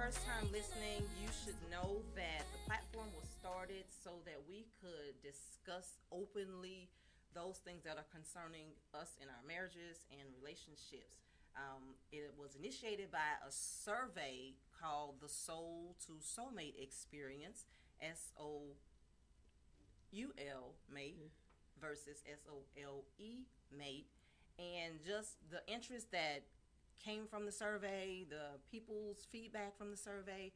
first time listening, you should know that the platform was started so that we could discuss openly those things that are concerning us in our marriages and relationships. It was initiated by a survey called the Soul to Soulmate Experience, SOUL mate versus SOLE mate, and just the interest that came from the survey, the people's feedback from the survey,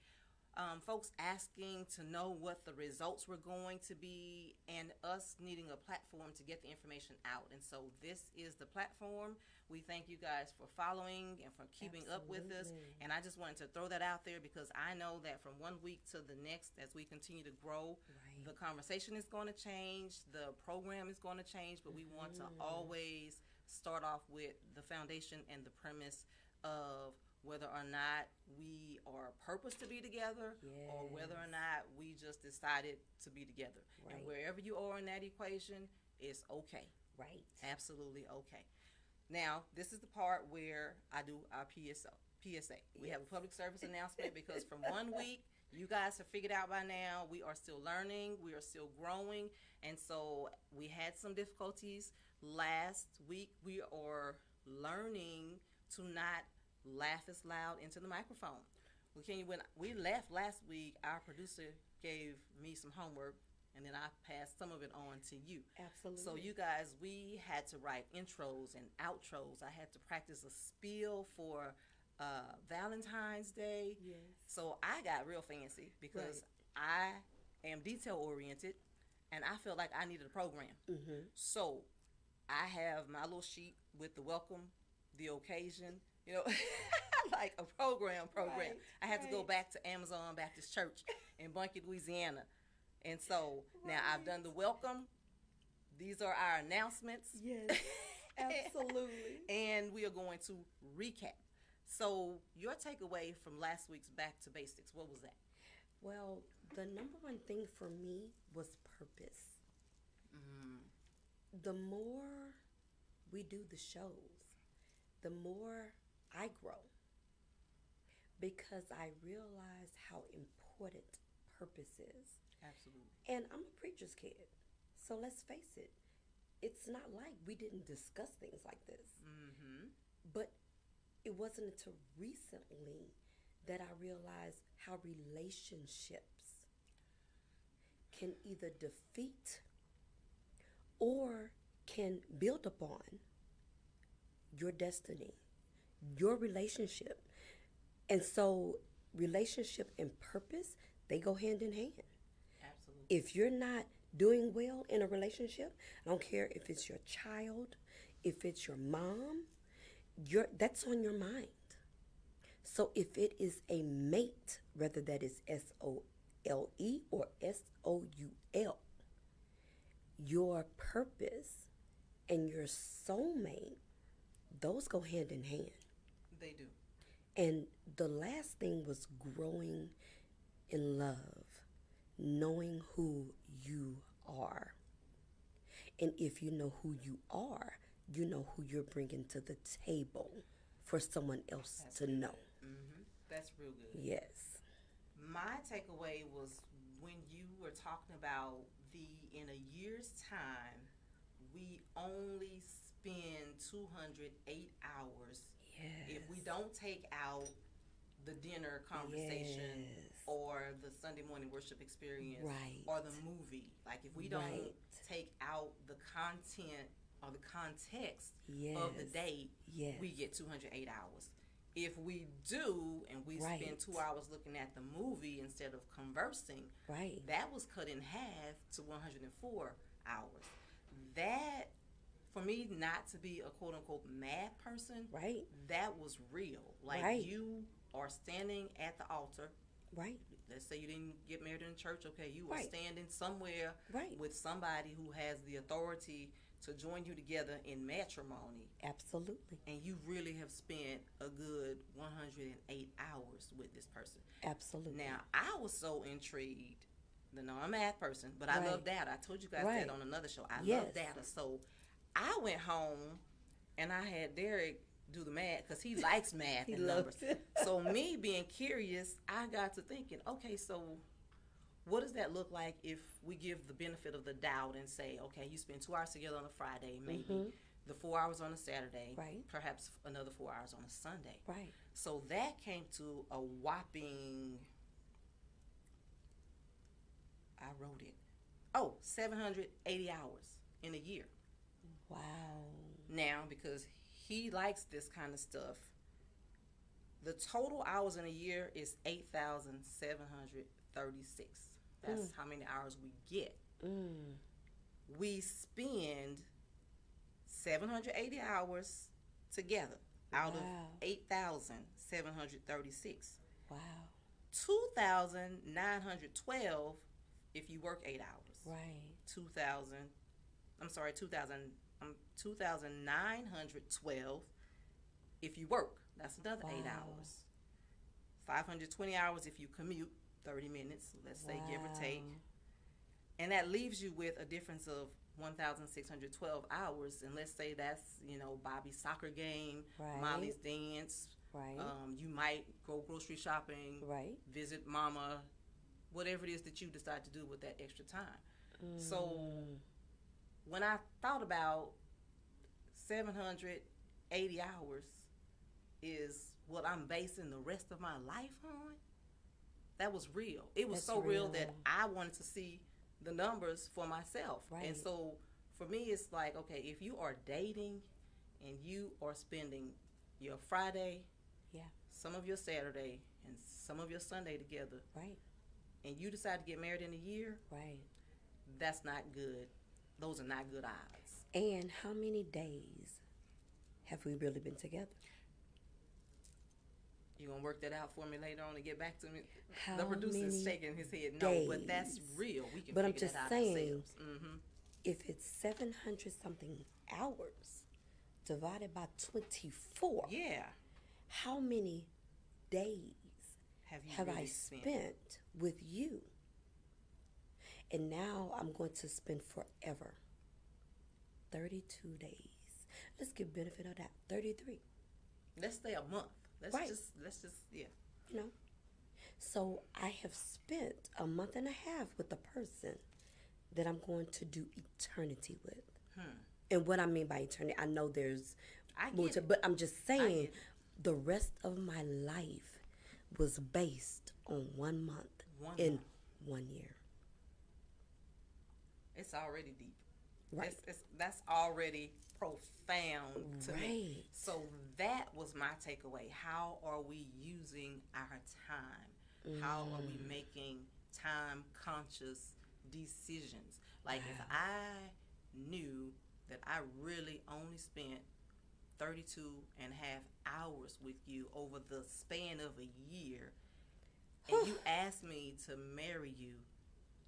folks asking to know what the results were going to be, and us needing a platform to get the information out. And so this is the platform. We thank you guys for following and for keeping up with us. And I just wanted to throw that out there because I know that from one week to the next, as we continue to grow, the conversation is going to change, the program is going to change, but we want to always start off with the foundation and the premise of whether or not we are purposed to be together or whether or not we just decided to be together. And wherever you are in that equation, it's okay. Right. Absolutely okay. Now, this is the part where I do our PSA. We have a public service announcement because from one week, you guys have figured out by now, we are still learning, we are still growing, and so we had some difficulties last week. We are learning to not laugh as loud into the microphone. When we left last week, our producer gave me some homework, and then I passed some of it on to you. Absolutely. So you guys, we had to write intros and outros. I had to practice a spiel for Valentine's Day. Yes. So I got real fancy because I am detail oriented, and I felt like I needed a program. So I have my little sheet with the welcome, the occasion, like a program. I had to go back to Amazon Baptist Church in Bunkie, Louisiana. And so now I've done the welcome. These are our announcements. Yes, absolutely. And we are going to recap. So your takeaway from last week's Back to Basics, what was that? Well, the number one thing for me was purpose. The more we do the shows, the more I grow because I realize how important purpose is. Absolutely. And I'm a preacher's kid. So let's face it, it's not like we didn't discuss things like this. But it wasn't until recently that I realized how relationships can either defeat or can build upon your destiny, your relationship. And so relationship and purpose, they go hand in hand. Absolutely. If you're not doing well in a relationship, I don't care if it's your child, if it's your mom, that's on your mind. So if it is a mate, whether that is SOLE or SOUL, your purpose and your soulmate, those go hand in hand. They do. And the last thing was growing in love, knowing who you are. And if you know who you are, you know who you're bringing to the table for someone else to know. That's real good. Yes. My takeaway was when you were talking about in a year's time, we only spend 208 hours. Yes. If we don't take out the dinner conversation or the Sunday morning worship experience or the movie, like if we don't take out the content or the context of the date, we get 208 hours. If we do and we spend 2 hours looking at the movie instead of conversing, that was cut in half to 104 hours. That, for me, not to be a quote-unquote mad person, that was real. Like you are standing at the altar. Let's say you didn't get married in church. Okay, you are standing somewhere with somebody who has the authority to join you together in matrimony. Absolutely. And you really have spent a good 108 hours with this person. Absolutely. Now, I was so intrigued. No, I'm a math person, but I love data. I told you guys that on another show. I love data. So I went home and I had Derek do the math because he likes math He and loves numbers. it. So me being curious, I got to thinking, okay, so what does that look like if we give the benefit of the doubt and say, okay, you spend 2 hours together on a Friday, maybe the 4 hours on a Saturday, Right. perhaps another 4 hours on a Sunday. Right. So that came to a whopping, I wrote it, 780 hours in a year. Wow. Now, because he likes this kind of stuff, the total hours in a year is 8,736. That's how many hours we get. We spend 780 hours together out of 8,736. Wow. 2,912 if you work 8 hours. Right. 2,912 if you work. That's another 8 hours. 520 hours if you commute, 30 minutes, let's say, give or take. And that leaves you with a difference of 1,612 hours. And let's say that's, Bobby's soccer game, Right. Molly's dance. Right. You might go grocery shopping, Right. visit mama, whatever it is that you decide to do with that extra time. So when I thought about 780 hours is what I'm basing the rest of my life on, that was real. It was That's so real that real. I wanted to see the numbers for myself. Right. And so for me, it's like, okay, if you are dating and you are spending your Friday, some of your Saturday, and some of your Sunday together, Right. and you decide to get married in a year, Right. that's not good. Those are not good odds. And how many days have we really been together? You gonna work that out for me later on and get back to me? How The producer's many shaking his head. No, but that's days? real. We can But I'm figure just that out saying, ourselves. if it's 700 something hours divided by 24, Yeah. how many days Have you have really I spent with you? And now I'm going to spend forever. 32 days. Let's give benefit of that. 33. Let's say a month. Let's Right. just So I have spent a month and a half with the person that I'm going to do eternity with. And what I mean by eternity, I know there's I more get to, it. but I'm just saying it. the rest of my life was based on 1 month in month. 1 year. It's already deep. Right. That's already profound to me. Right. So that was my takeaway. How are we using our time? How are we making time conscious decisions? Like if I knew that I really only spent 32 and a half hours with you over the span of a year, and you asked me to marry you,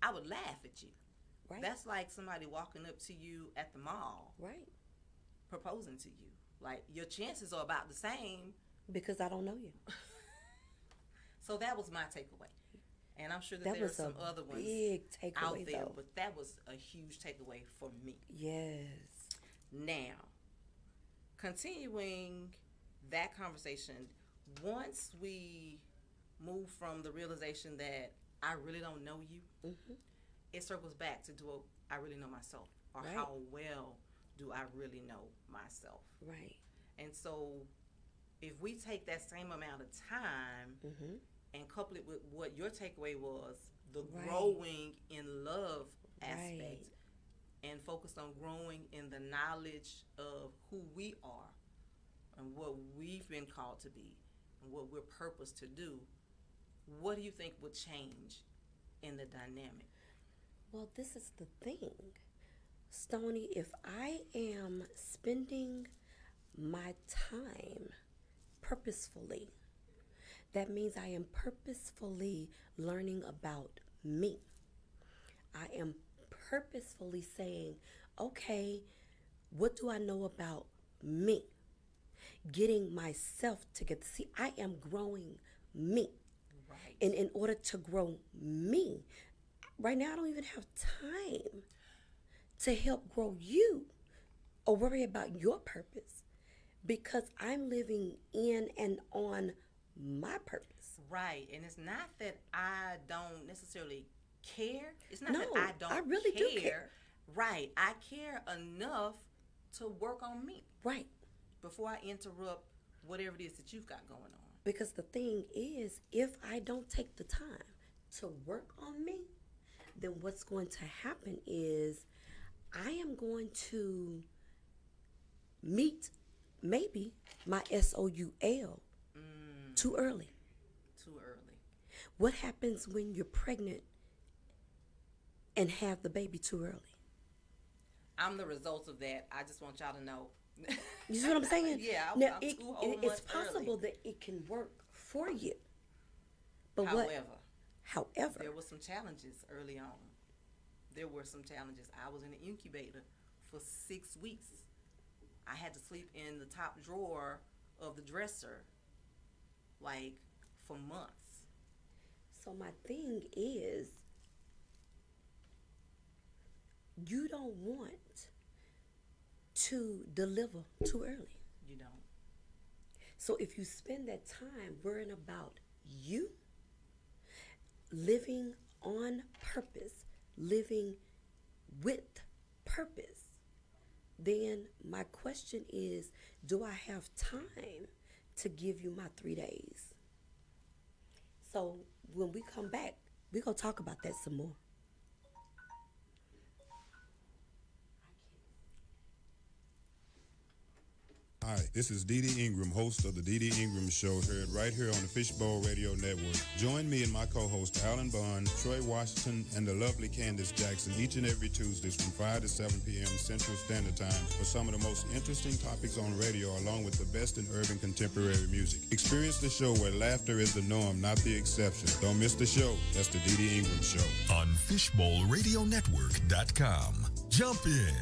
I would laugh at you. Right. That's like somebody walking up to you at the mall Right. proposing to you. Like your chances are about the same. Because I don't know you. So that was my takeaway. And I'm sure that That there are was some a other ones big out takeaway, there, though. but that was a huge takeaway for me. Yes. Now, continuing that conversation, once we move from the realization that I really don't know you, it circles back to I really know myself, or Right. how well do I really know myself? Right. And so if we take that same amount of time and couple it with what your takeaway was, the Right. growing in love aspect, Right. and focus on growing in the knowledge of who we are and what we've been called to be and what we're purposed to do, what do you think would change in the dynamic? Well, this is the thing. Stoney, if I am spending my time purposefully, that means I am purposefully learning about me. I am purposefully saying, okay, what do I know about me? Getting myself together. See, I am growing me. Right. And in order to grow me, right now I don't even have time to help grow you or worry about your purpose. because I'm living in and on my purpose. Right. And it's not that I don't necessarily care. It's not No, that I don't I really do care. Right. I care enough to work on me Right. before I interrupt whatever it is that you've got going on. Because the thing is, if I don't take the time to work on me, then what's going to happen is I am going to meet maybe my SOUL too early. Too early. What happens when you're pregnant and have the baby too early? I'm the result of that. I just want y'all to know. You see what I'm saying? Yeah, now, I'm 2 whole it's months possible early. that it can work for you. But However, there were some challenges early on. There were some challenges. I was in an incubator for 6 weeks. I had to sleep in the top drawer of the dresser, like, for months. So my thing is, you don't want to deliver too early. You don't. So if you spend that time worrying about you, living on purpose, living with purpose, then my question is, do I have time to give you my 3 days? So when we come back, we're going to talk about that some more. Hi, this is Dee Dee Ingram, host of the Dee Dee Ingram Show, heard right here on the Fishbowl Radio Network. Join me and my co-host Alan Bond, Troy Washington, and the lovely Candace Jackson each and every Tuesdays from 5 to 7 p.m. Central Standard Time for some of the most interesting topics on radio, along with the best in urban contemporary music. Experience the show where laughter is the norm, not the exception. Don't miss the show. That's the Dee Dee Ingram Show. On FishbowlRadioNetwork.com. Jump in.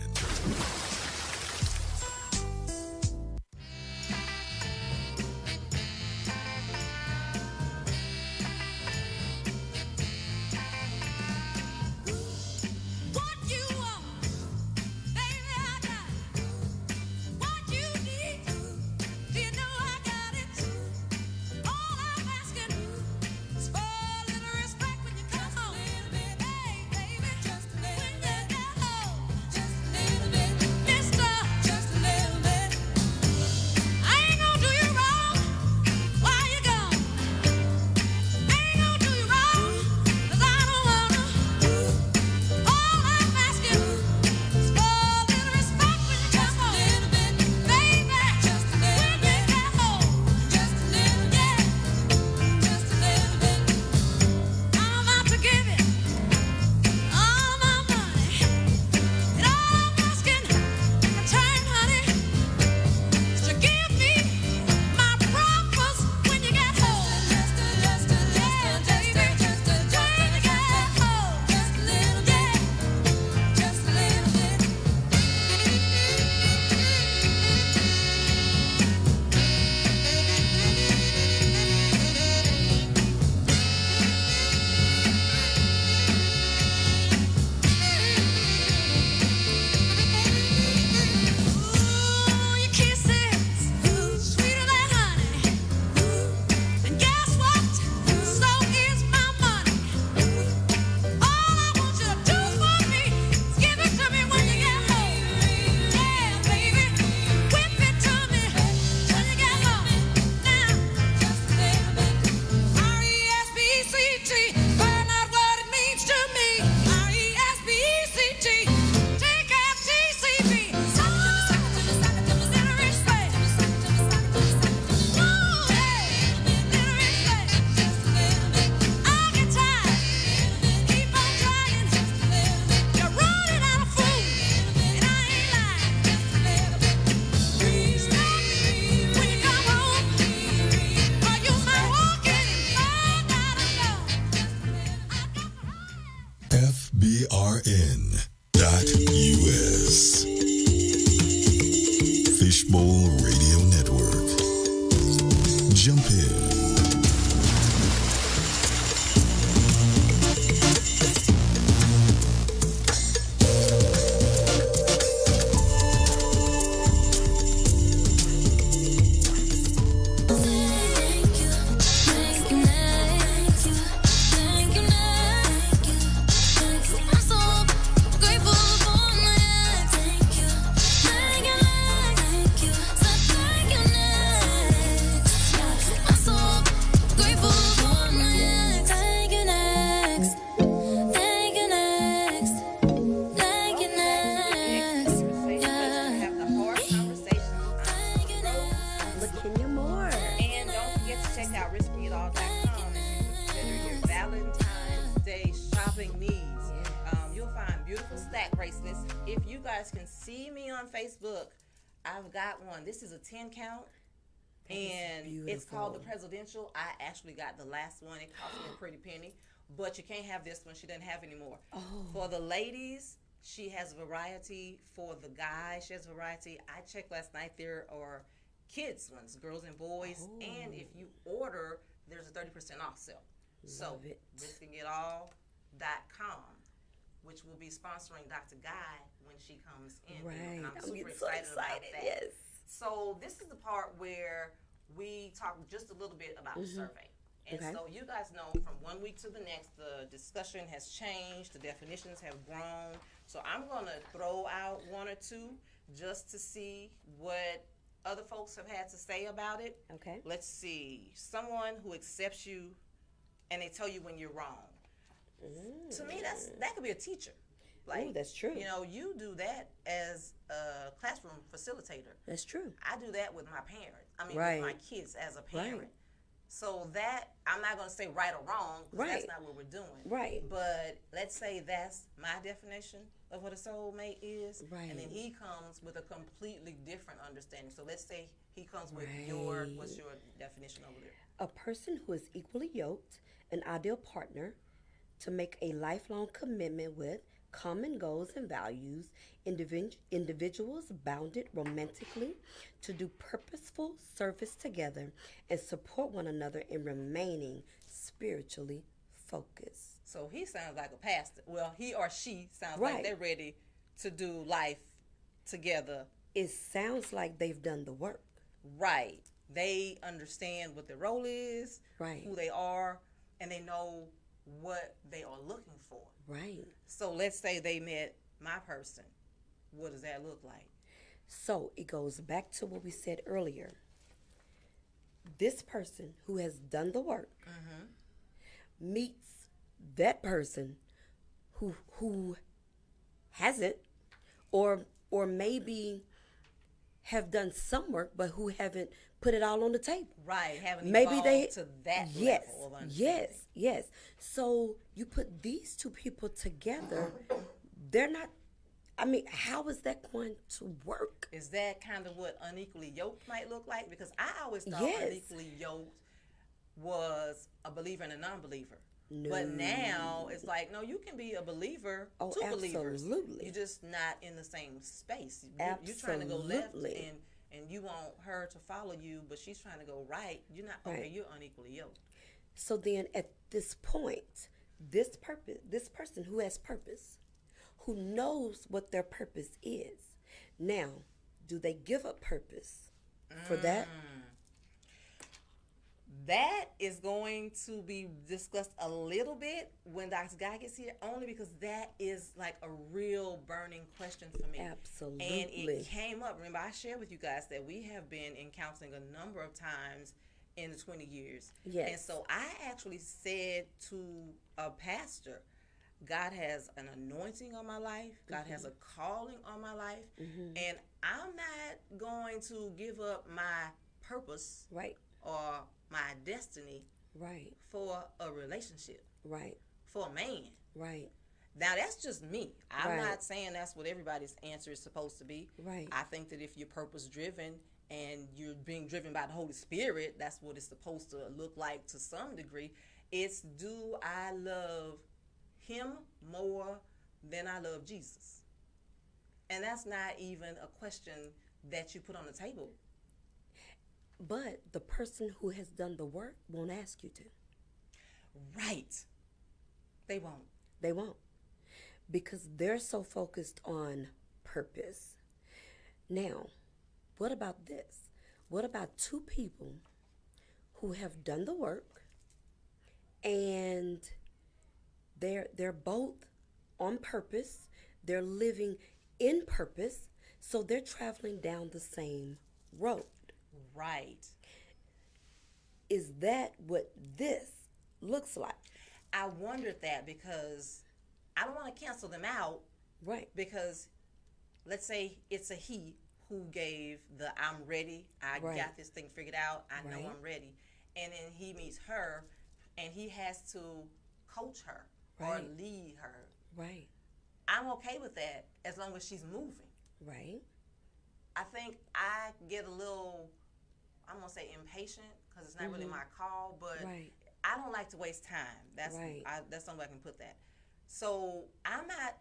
FBRN.US. Fishbowl Radio Network. Jump in. bracelets. If you guys can see me on Facebook, I've got one. This is a 10 count. And it's called the presidential. I actually got the last one. It cost me a pretty penny. But you can't have this one. She doesn't have anymore. Oh. For the ladies, she has variety. For the guys, she has variety. I checked last night. There are kids ones, girls and boys. Oh. And if you order, there's a 30% off sale. So, riskingitall.com, which will be sponsoring Dr. Guy when she comes in. Right. And I'm super so excited about that. Yes. So this is the part where we talk just a little bit about the survey. And so you guys know from one week to the next, the discussion has changed, the definitions have grown. So I'm going to throw out one or two just to see what other folks have had to say about it. Okay. Let's see. Someone who accepts you and they tell you when you're wrong. To me, that could be a teacher. Like, that's true. You know, you do that as a classroom facilitator. That's true. I do that with my parents. I mean, Right. with my kids as a parent. Right. So that, I'm not going to say right or wrong, because Right. that's not what we're doing. Right. But let's say that's my definition of what a soulmate is. Right. And then he comes with a completely different understanding. So let's say he comes with Right. what's your definition over there? A person who is equally yoked, an ideal partner to make a lifelong commitment with common goals and values, individuals bounded romantically to do purposeful service together and support one another in remaining spiritually focused. So he sounds like a pastor. Well, he or she sounds Right. like they're ready to do life together. It sounds like they've done the work. Right. They understand what their role is, Right. who they are, and they know what they are looking for. Right. So let's say they met my person. What does that look like? So it goes back to what we said earlier. This person who has done the work meets that person who hasn't, or maybe have done some work but who haven't put it all on the table. Right. Haven't Maybe evolved they to that yes, level of understanding. yes. So you put these two people together, they're not. I mean, how is that going to work? Is that kind of what unequally yoked might look like? Because I always thought Yes. unequally yoked was a believer and a non-believer. No. But now it's like, no, you can be a believer, Oh, two believers. absolutely. You're just not in the same space. You're trying to go left Absolutely. and you want her to follow you, but she's trying to go right. You're not, okay, Right. you're unequally yoked. So then at this point, this person who has purpose, who knows what their purpose is, now, do they give up purpose for that? That is going to be discussed a little bit when Dr. Guy gets here, only because that is like a real burning question for me. Absolutely. And it came up. Remember, I shared with you guys that we have been in counseling a number of times in the 20 years. Yes. And so I actually said to a pastor, God has an anointing on my life. God has a calling on my life. And I'm not going to give up my purpose Right, or my destiny right, for a relationship, right, for a man. right, Now, that's just me. I'm Right. not saying that's what everybody's answer is supposed to be. Right. I think that if you're purpose-driven and you're being driven by the Holy Spirit, that's what it's supposed to look like to some degree. It's, do I love him more than I love Jesus? And that's not even a question that you put on the table. But the person who has done the work won't ask you to. Right. They won't. They won't. Because they're so focused on purpose. Now, what about this? What about two people who have done the work and they're both on purpose, they're living in purpose, so they're traveling down the same road? Right. Is that what this looks like? I wondered that because I don't want to cancel them out, Right. because let's say it's a he who gave the I'm ready, I Right. got this thing figured out, I know Right. I'm ready. And then he meets her and he has to coach her or Right. lead her. Right. I'm okay with that as long as she's moving. Right. I think I get a little, I'm going to say impatient because it's not really my call, but Right. I don't like to waste time. That's Right. that's the only way I can put that. So I'm not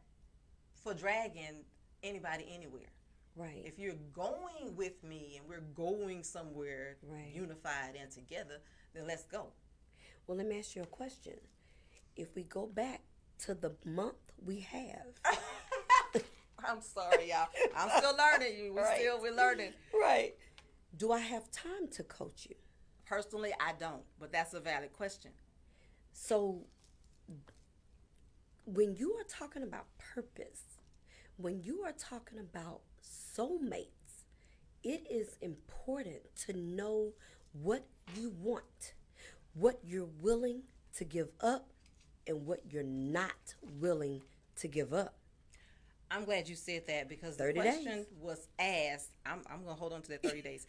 for dragging anybody anywhere. Right. If you're going with me and we're going somewhere Right. unified and together, then let's go. Well, let me ask you a question. If we go back to the month we have. I'm sorry, y'all. I'm still learning. We're learning. Right. Do I have time to coach you? Personally, I don't, but that's a valid question. So when you are talking about purpose, when you are talking about soulmates, it is important to know what you want, what you're willing to give up, and what you're not willing to give up. I'm glad you said that because the 30 question days. was asked. I'm going to hold on to that 30 days.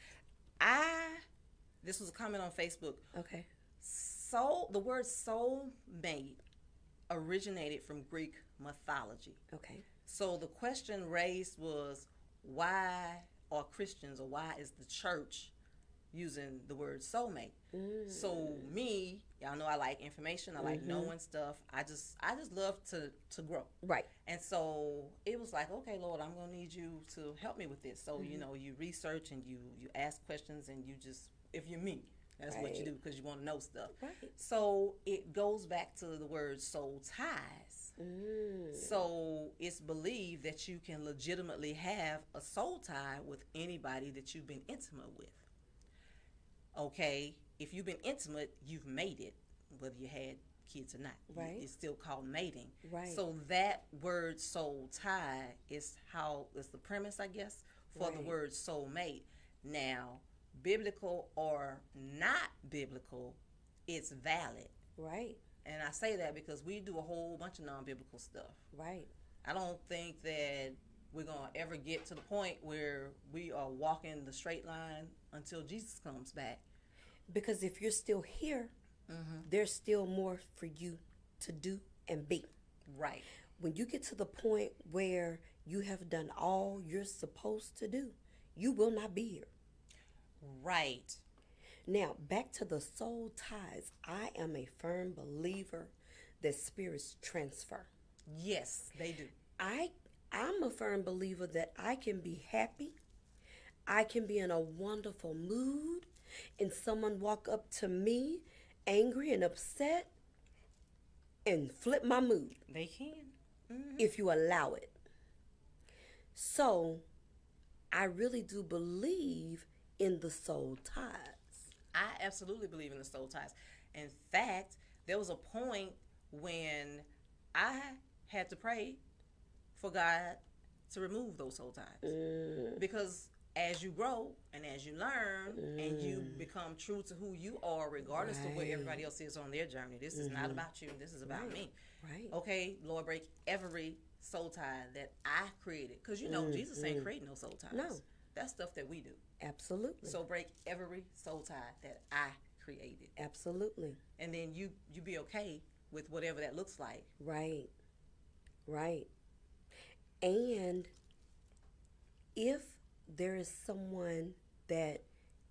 This was a comment on Facebook. Okay. So the word soulmate originated from Greek mythology. Okay. So the question raised was, why are Christians, or why is the church using the word soulmate? So me, y'all know I like information. I like knowing stuff. I just love to grow. Right. And so it was like, okay, Lord, I'm going to need you to help me with this. So, you research and you ask questions and you just, if you're me, that's what you Right. do because you want to know stuff. Right. So it goes back to the word soul ties. So it's believed that you can legitimately have a soul tie with anybody that you've been intimate with. Okay, if you've been intimate, you've made it, whether you had kids or not. Right. It's still called mating. Right. So that word soul tie is the premise, I guess, for the Right. word soulmate. Now, biblical or not biblical, it's valid. Right. And I say that because we do a whole bunch of non-biblical stuff. Right. I don't think that we're going to ever get to the point where we are walking the straight line until Jesus comes back. Because if you're still here, there's still more for you to do and be. Right. When you get to the point where you have done all you're supposed to do, you will not be here. Right. Now, back to the soul ties. I am a firm believer that spirits transfer. Yes, they do. I'm a firm believer that I can be happy, I can be in a wonderful mood, and someone walk up to me angry and upset and flip my mood They can. if you allow it. So, I really do believe in the soul ties. I absolutely believe in the soul ties. In fact, there was a point when I had to pray for God to remove those soul ties. Because as you grow and as you learn and you become true to who you are, regardless of where Right. everybody else is on their journey, this is not about you, this is about me. Right. Okay, Lord, break every soul tie that I created. Because Jesus ain't creating no soul ties. No. That's stuff that we do. Absolutely. So break every soul tie that I created. Absolutely. And then you be okay with whatever that looks like. Right. Right. And if there is someone that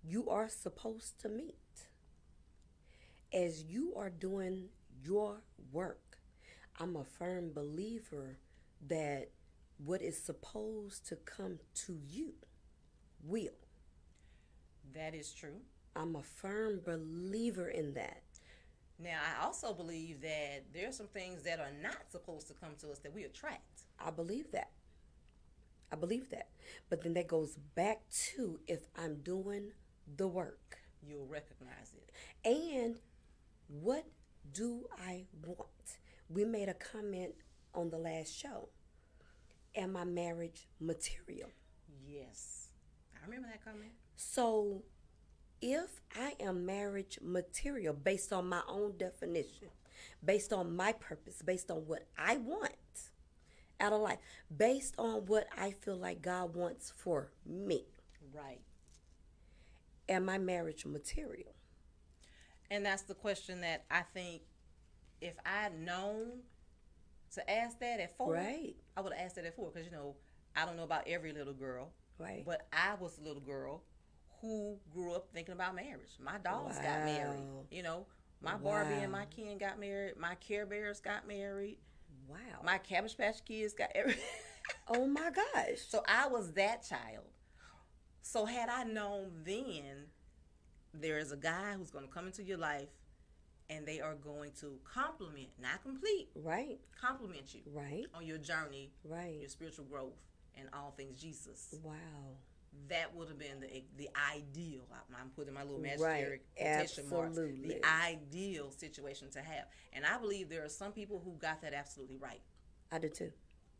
you are supposed to meet, as you are doing your work, I'm a firm believer that what is supposed to come to you will. That is true. I'm a firm believer in that. Now, I also believe that there are some things that are not supposed to come to us that we attract. I believe that. I believe that. But then that goes back to if I'm doing the work. You'll recognize it. And what do I want? We made a comment on the last show. Am I marriage material? Yes. I remember that comment. So if I am marriage material based on my own definition, based on my purpose, based on what I want out of life, based on what I feel like God wants for me, Right. am I marriage material? And that's the question that I think if I'd known to ask that at 4, Right. I would have asked that at 4 because, you know, I don't know about every little girl. Right. But I was a little girl who grew up thinking about marriage. My dolls got married. Wow. You know, my Barbie and Wow. my Ken got married. My Care Bears got married. Wow. My Cabbage Patch Kids got married. Oh my gosh. So I was that child. So had I known then there is a guy who's going to come into your life and they are going to compliment, not complete, Right. compliment you Right. on your journey, Right. your spiritual growth, and all things Jesus. Wow. That would have been the ideal. I'm putting my little imaginary quotation marks. Absolutely. The ideal situation to have. And I believe there are some people who got that absolutely right. I do too.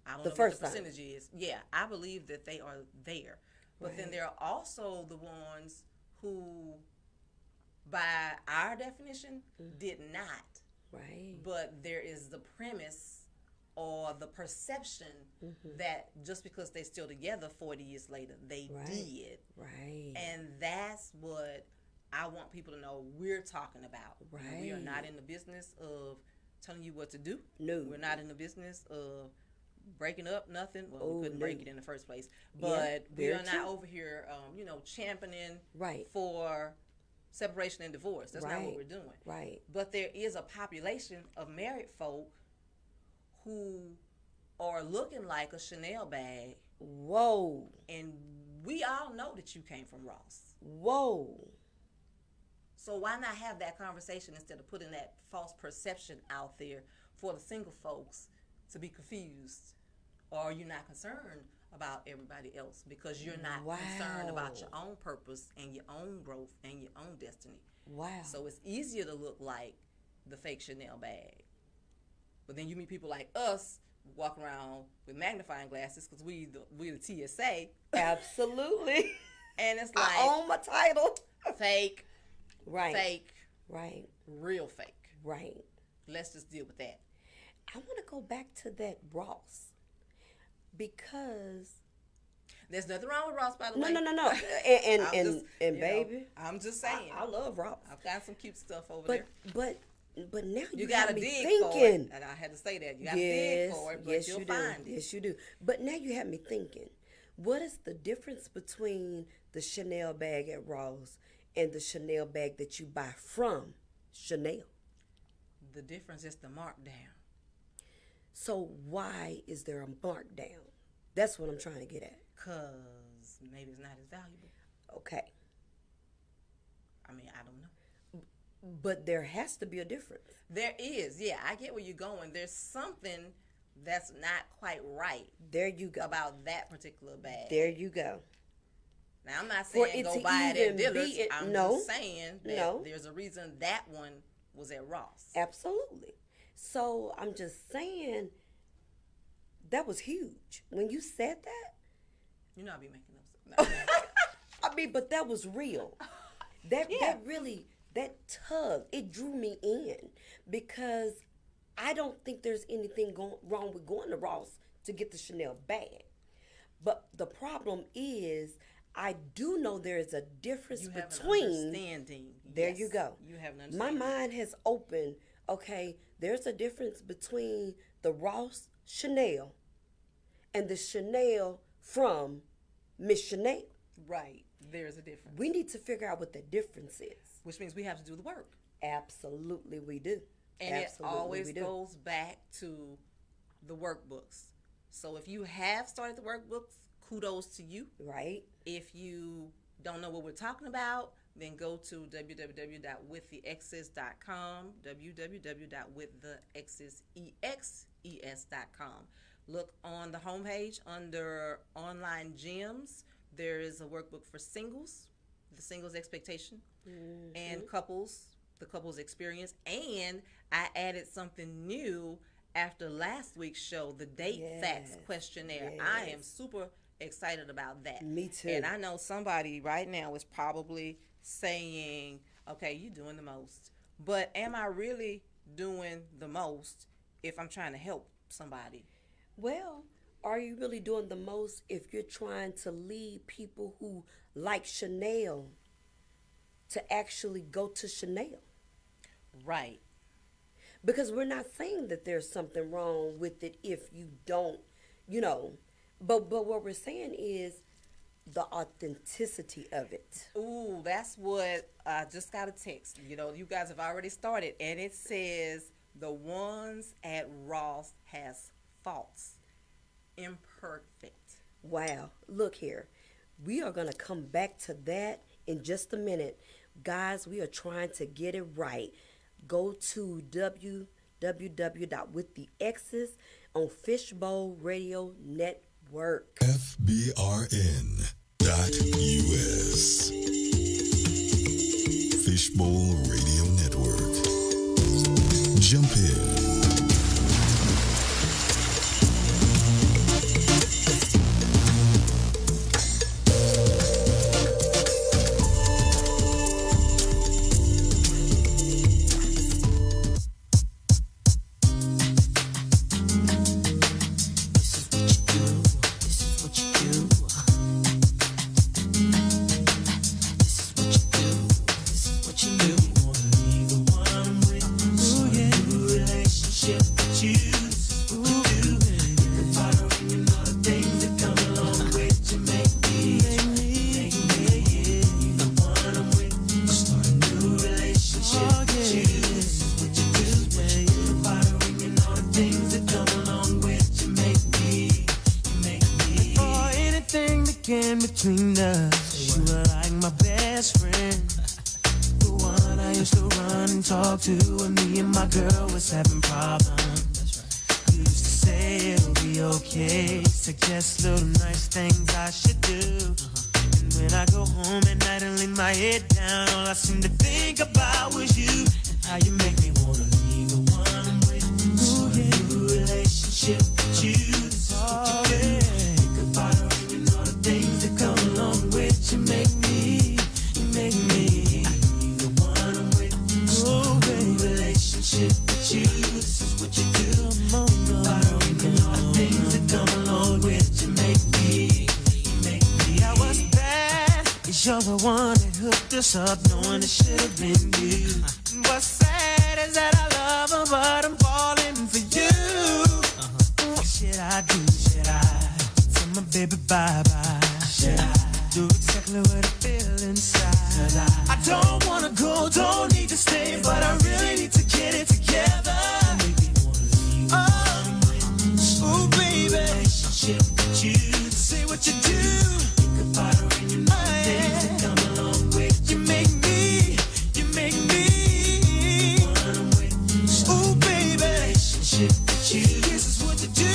I don't The know first what the time. percentage is. Yeah, I believe that they are there. But then Right. there are also the ones who, by our definition, did not. Right. But there is the premise or the perception that just because they're still together 40 years later, they Right. did. Right. And that's what I want people to know we're talking about. You know, we are not Right. in the business of telling you what to do. No. We're not in the business of breaking up nothing. Well, Oh, we couldn't no. break it in the first place. But we very are not true. over here, championing Right. for separation and divorce. That's not Right. what we're doing. Right. But there is a population of married folk who are looking like a Chanel bag, Whoa. and we all know that you came from Ross. Whoa. So why not have that conversation instead of putting that false perception out there for the single folks to be confused? Or are you not concerned about everybody else because you're not concerned about your own purpose and your own growth and your own destiny? Wow. So it's easier to look like the fake Chanel bag. But then you meet people like us walking around with magnifying glasses because we the TSA. Absolutely. And it's I like own my title. fake, Right. fake, Right. real fake. Right. Let's just deal with that. I want to go back to that Ross because There's nothing wrong with Ross, by the no, way. no, no, no, I'm and just, and you know, baby, I'm just saying. I love Ross, I've got some cute stuff over but there. but now You you gotta got me dig thinking. for it, and I had to say that. You gotta dig Yes, for it, but yes, you'll you do. find it. Yes, you do. But now you have me thinking. What is the difference between the Chanel bag at Ross and the Chanel bag that you buy from Chanel? The difference is the markdown. So why is there a markdown? That's what I'm trying to get at. Because maybe it's not as valuable. Okay. I mean, I don't know. But there has to be a difference. There is, yeah, I get where you're going. There's something that's not quite right There you go. about that particular bag. There you go. Now, I'm not For saying it go to buy it at even Dillard's. be I'm no, just saying that no. there's a reason that one was at Ross. Absolutely. So I'm just saying that was huge. When you said that, You know I be making up stuff. No. I mean, but that was real. That really, that tug, it drew me in because I don't think there's anything wrong with going to Ross to get the Chanel bag. But the problem is, I do know there is a difference You have an between. understanding. There Yes, you go. You have an My understanding. mind has opened. Okay, there's a difference between the Ross Chanel and the Chanel from Miss Chanel. Right. There's a difference. We need to figure out what the difference is. Which means we have to do the work. Absolutely, we do. And Absolutely, it always we do. goes back to the workbooks. So if you have started the workbooks, kudos to you. Right? If you don't know what we're talking about, then go to www.withthexes.com, www.withthexes.com. Look on the homepage under online gems. There is a workbook for singles, the singles expectation, and couples, the couples experience. And I added something new after last week's show, the date facts Yes, questionnaire. I am yes. super excited about that. Me too. And I know somebody right now is probably saying, okay, you're doing the most. But am I really doing the most if I'm trying to help somebody? Well, are you really doing the most if you're trying to lead people who like Chanel to actually go to Chanel? Right. Because we're not saying that there's something wrong with it if you don't, you know. But what we're saying is the authenticity of it. Ooh, that's what I just got a text. You know, you guys have already started, and it says the ones at Ross has faults. Imperfect. Wow. Look here. We are going to come back to that in just a minute. Guys, we are trying to get it right. Go to www.withthexes on Fishbowl Radio Network. FBRN.US. Fishbowl Radio Network. Jump in. Between us, you were like my best friend, the one I used to run and talk to when me and my girl was having problems. You used to say it'll be okay, suggest little nice things I should do. And when I go home at night and lay my head down, all I seem to think about was you and how you make me wanna leave the one I'm with. Ooh, yeah. A new relationship with you. That's all you do. Think about her and all the things that come along with you. Make me, you make me the one I'm with. Oh, baby, relationship with you. This is what you do. Think about her and all the things that come along with you. Make me, you make me. I was bad, 'cause you're the one that hooked us up, knowing it should have been you. And what's sad is that I love her, but I'm falling for you. What should I do? Should I tell my baby bye-bye? Should I do exactly what I feel inside? 'Cause I don't wanna go, don't need to stay, but I really need to get it together. Oh, baby, relationship with you. Say what you do. Think about her and you know the things that come along with you. Make me, you make me one I'm with. Oh, baby, relationship with you. This is what you do.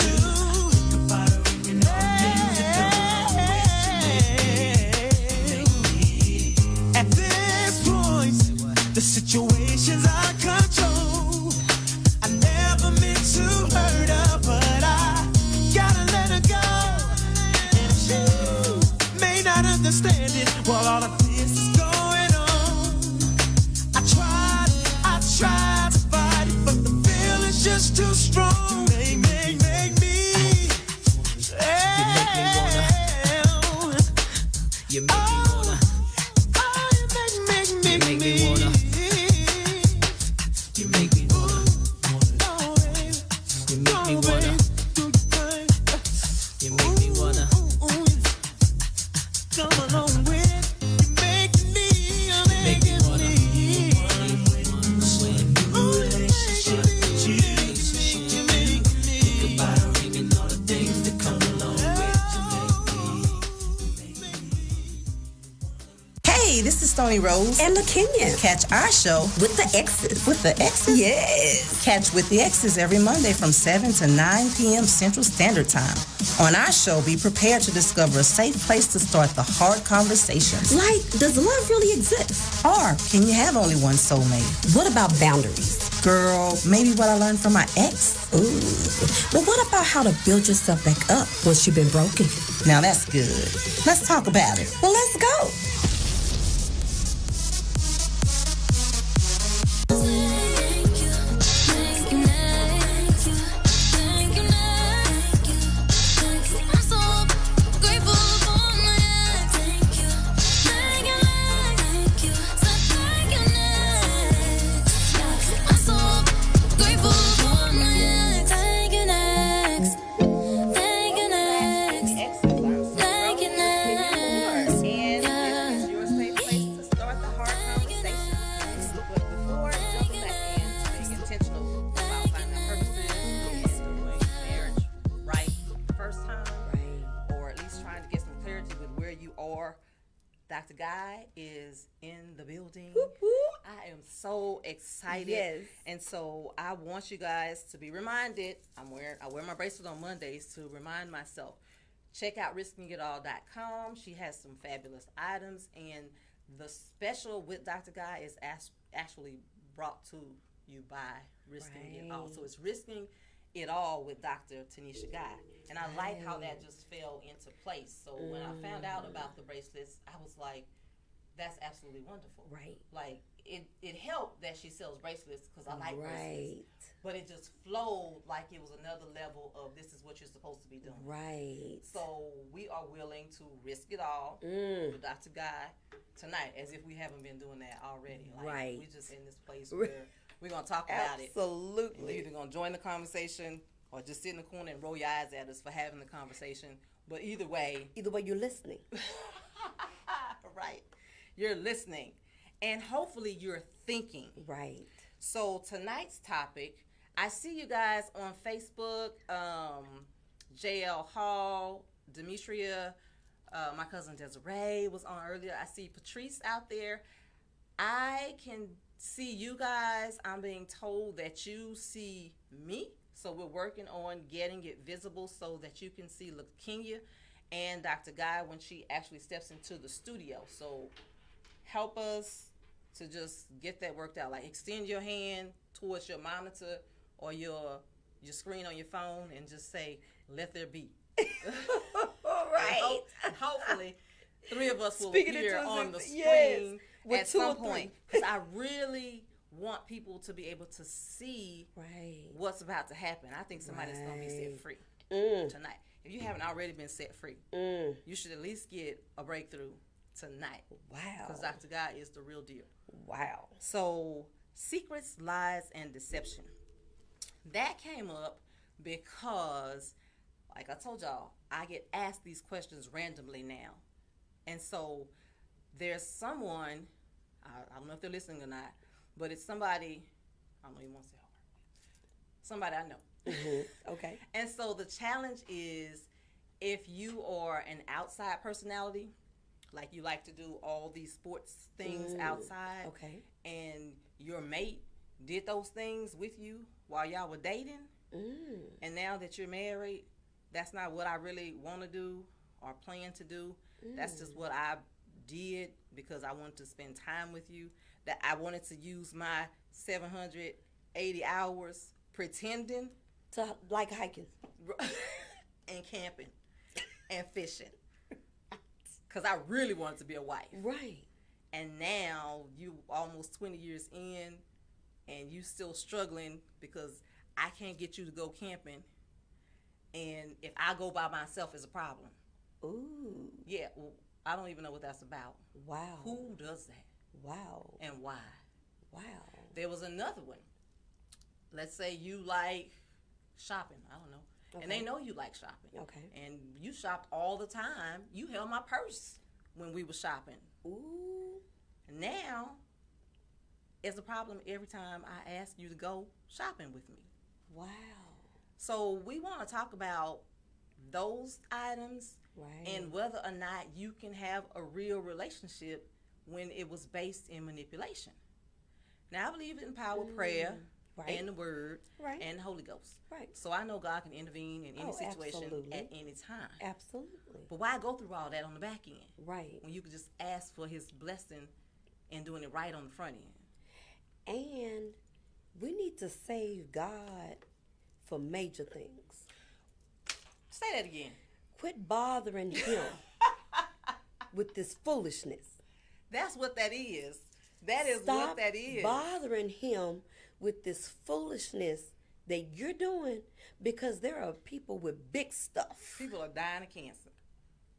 Think about her and you know the things that come along with you. Make me. At this point, the situation's out of control. I never meant to hurt her, but I gotta let her go. And if you may not understand it, while all of this is going on, I tried to fight it, but the feeling's just too strong. Make me. You make me wanna. Oh, you make me wanna. You make me wanna. You make me wanna. You make me wanna. Come along with it. You make me. You're making me. Ooh, relationship with you. You make me. Think about her and all the things that come along with you. Hey, this is Stony Rose. And LaKenya. Catch our show With the X's. With the X's. Yes. Catch With the X's every Monday from 7 to 9 p.m. Central Standard Time. On our show, be prepared to discover a safe place to start the hard conversations. Like, does love really exist? Or can you have only one soulmate? What about boundaries? Girl, maybe what I learned from my ex. Ooh. Well, what about how to build yourself back up once you've been broken? Now that's good. Let's talk about it. Well, let's go. Grateful Dr. Guy is in the building. Whoop, whoop. I am so excited. Yes. And so I want you guys to be reminded. I wear my bracelet on Mondays to remind myself. Check out riskingitall.com. She has some fabulous items, and the special with Dr. Guy is actually brought to you by Risking It All. So it's Risking It All with Dr. Tanisha Guy. And I like how that just fell into place. So when I found out about the bracelets, I was like, that's absolutely wonderful. Right. Like, it helped that she sells bracelets because I like bracelets. Right. But it just flowed like it was another level of this is what you're supposed to be doing. Right. So we are willing to risk it all with Dr. Guy tonight, as if we haven't been doing that already. Like, Right. we're just in this place where we're going to talk about it. Absolutely. You're either going to join the conversation or just sit in the corner and roll your eyes at us for having the conversation. But either way, you're listening. right, you're listening. And hopefully you're thinking. Right. So tonight's topic, I see you guys on Facebook, JL Hall, Demetria, my cousin Desiree was on earlier. I see Patrice out there. I can see you guys. I'm being told that you see me. So we're working on getting it visible so that you can see LaKenya and Dr. Guy when she actually steps into the studio. So help us to just get that worked out. Like, extend your hand towards your monitor or your screen on your phone and just say, let there be. Right. Hopefully, three of us will Speaking appear into on the existence. screen Yes. at With two some or three. point. Because I really want people to be able to see Right. what's about to happen. I think somebody's going to be set free tonight. If you haven't already been set free, you should at least get a breakthrough tonight. Wow. Because Dr. Guy is the real deal. Wow. So, secrets, lies, and deception. That came up because, like I told y'all, I get asked these questions randomly now. And so, there's someone, I don't know if they're listening or not, but it's somebody, I don't know, you want to say somebody I know. Okay. And so, the challenge is if you are an outside personality, like you like to do all these sports things outside. Okay. And your mate did those things with you while y'all were dating. And now that you're married, that's not what I really want to do or plan to do. That's just what I did because I wanted to spend time with you. That I wanted to use my 780 hours pretending To like hiking. and camping and fishing. Because I really wanted to be a wife. Right. And now you almost 20 years in and you still struggling because I can't get you to go camping. And if I go by myself, it's a problem. Ooh. Yeah, well, I don't even know what that's about. Wow. Who does that Wow. and why? Wow. There was another one. Let's say you like shopping. I don't know. And they know you like shopping. Okay. And you shopped all the time. You held my purse when we were shopping. Ooh. Now, it's a problem every time I ask you to go shopping with me. Wow. So we want to talk about those items Right. and whether or not you can have a real relationship when it was based in manipulation. Now, I believe in power of prayer Right. and the word Right. and the Holy Ghost. Right. So I know God can intervene in any Oh, situation absolutely. at any time. Absolutely. But why go through all that on the back end Right. when you could just ask for his blessing and doing it right on the front end? And we need to save God for major things. Say that again. Quit bothering him with this foolishness. That's what that is. That is Stop what that is. bothering him with this foolishness that you're doing because there are people with big stuff. People are dying of cancer.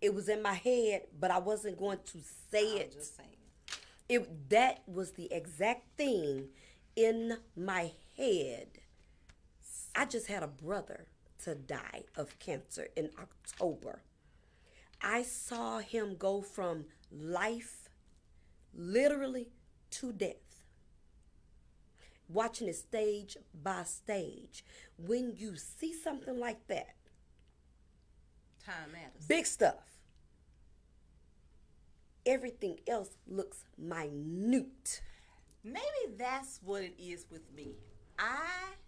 It was in my head, but I wasn't going to say I'm it. just saying. That was the exact thing in my head. I just had a brother to die of cancer in October. I saw him go from life literally to death. Watching it stage by stage. When you see something like that, Time matters. big stuff, everything else looks minute. Maybe that's what it is with me. I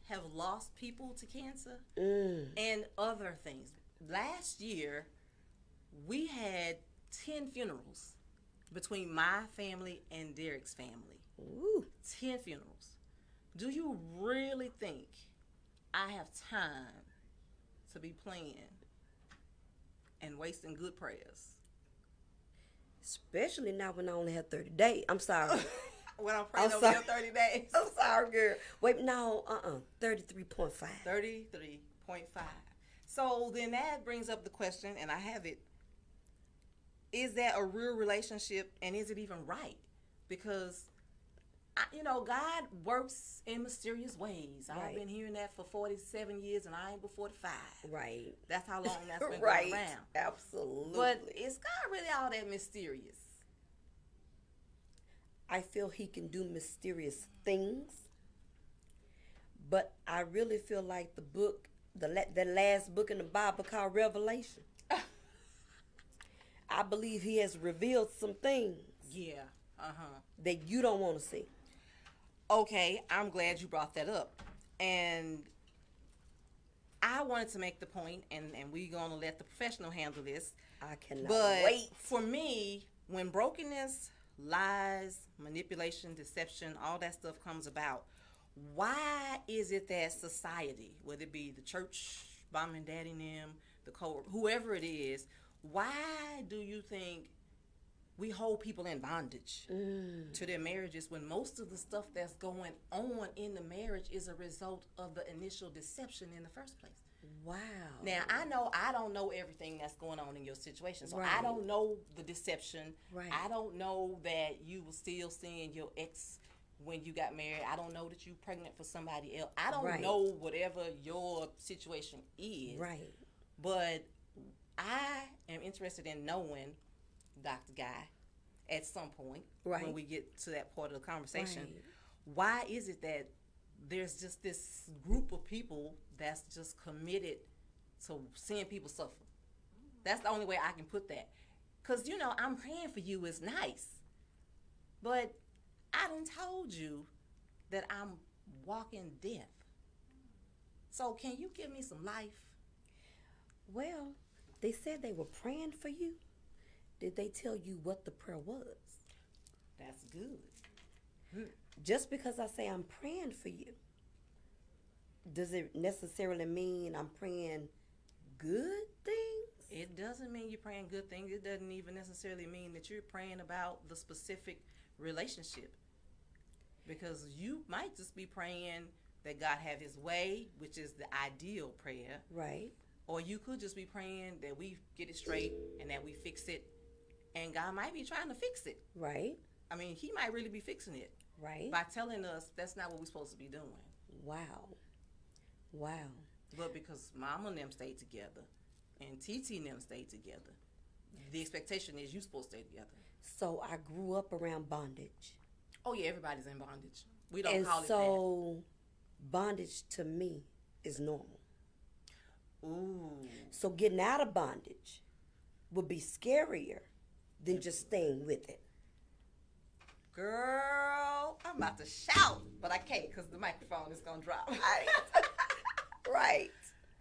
have lost people to cancer and other things. Last year, we had 10 funerals between my family and Derek's family. Ooh. 10 funerals. Do you really think I have time to be playing and wasting good prayers? Especially now when I only have 30 days. I'm sorry. When I'm praying I'm over your sorry. 30 days. I'm sorry, girl. Wait, no, 33.5. 33.5. So then that brings up the question, and I have it. Is that a real relationship, and is it even right? Because, God works in mysterious ways. I've Right. been hearing that for 47 years, and I ain't but 45. Right. That's how long that's been Right. going around. Absolutely. But is God really all that mysterious? I feel he can do mysterious things. But I really feel like the book, the last book in the Bible called Revelation. I believe he has revealed some things Yeah. that you don't want to see. Okay, I'm glad you brought that up. And I wanted to make the point, and we're going to let the professional handle this. I cannot But wait. for me, when brokenness, lies, manipulation, deception, all that stuff comes about, why is it that society, whether it be the church, mom and daddy and them, the whoever it is, why do you think we hold people in bondage to their marriages when most of the stuff that's going on in the marriage is a result of the initial deception in the first place? Wow. Now, I know I don't know everything that's going on in your situation. So I Right. don't know the deception. Right. I don't know that you were still seeing your ex when you got married. I don't know that you pregnant for somebody else. I don't Right. know whatever your situation is. Right. But I am interested in knowing, Dr. Guy, at some point, Right. when we get to that part of the conversation, Right. why is it that there's just this group of people that's just committed to seeing people suffer? That's the only way I can put that. Because, I'm praying for you is nice. But I done told you that I'm walking death. So can you give me some life? Well, they said they were praying for you. Did they tell you what the prayer was? That's good. Just because I say I'm praying for you, does it necessarily mean I'm praying good things? It doesn't mean you're praying good things. It doesn't even necessarily mean that you're praying about the specific relationship. Because you might just be praying that God have his way, which is the ideal prayer. Right. Or you could just be praying that we get it straight and that we fix it. And God might be trying to fix it. Right. I mean, he might really be fixing it Right. by telling us that's not what we're supposed to be doing. Wow. Wow. But because Mama and them stayed together and TT and them stayed together, the expectation is you supposed to stay together. So I grew up around bondage. Oh, yeah, everybody's in bondage. We don't And call it so bondage to me is normal. that. Ooh. So getting out of bondage would be scarier than just staying with it. Girl, I'm about to shout, but I can't because the microphone is going to drop. Right.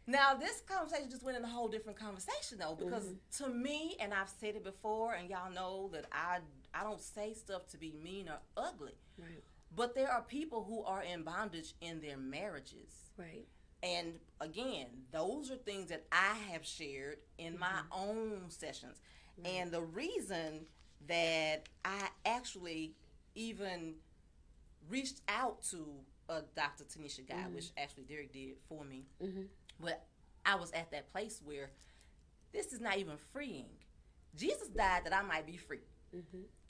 Now, this conversation just went in a whole different conversation, though, because to me, and I've said it before, and y'all know that I don't say stuff to be mean or ugly. Right. But there are people who are in bondage in their marriages. Right. And again, those are things that I have shared in my own sessions. And the reason that I actually even reached out to Dr. Tanisha Guy, which actually Derek did for me, but I was at that place where this is not even freeing. Jesus died that I might be free,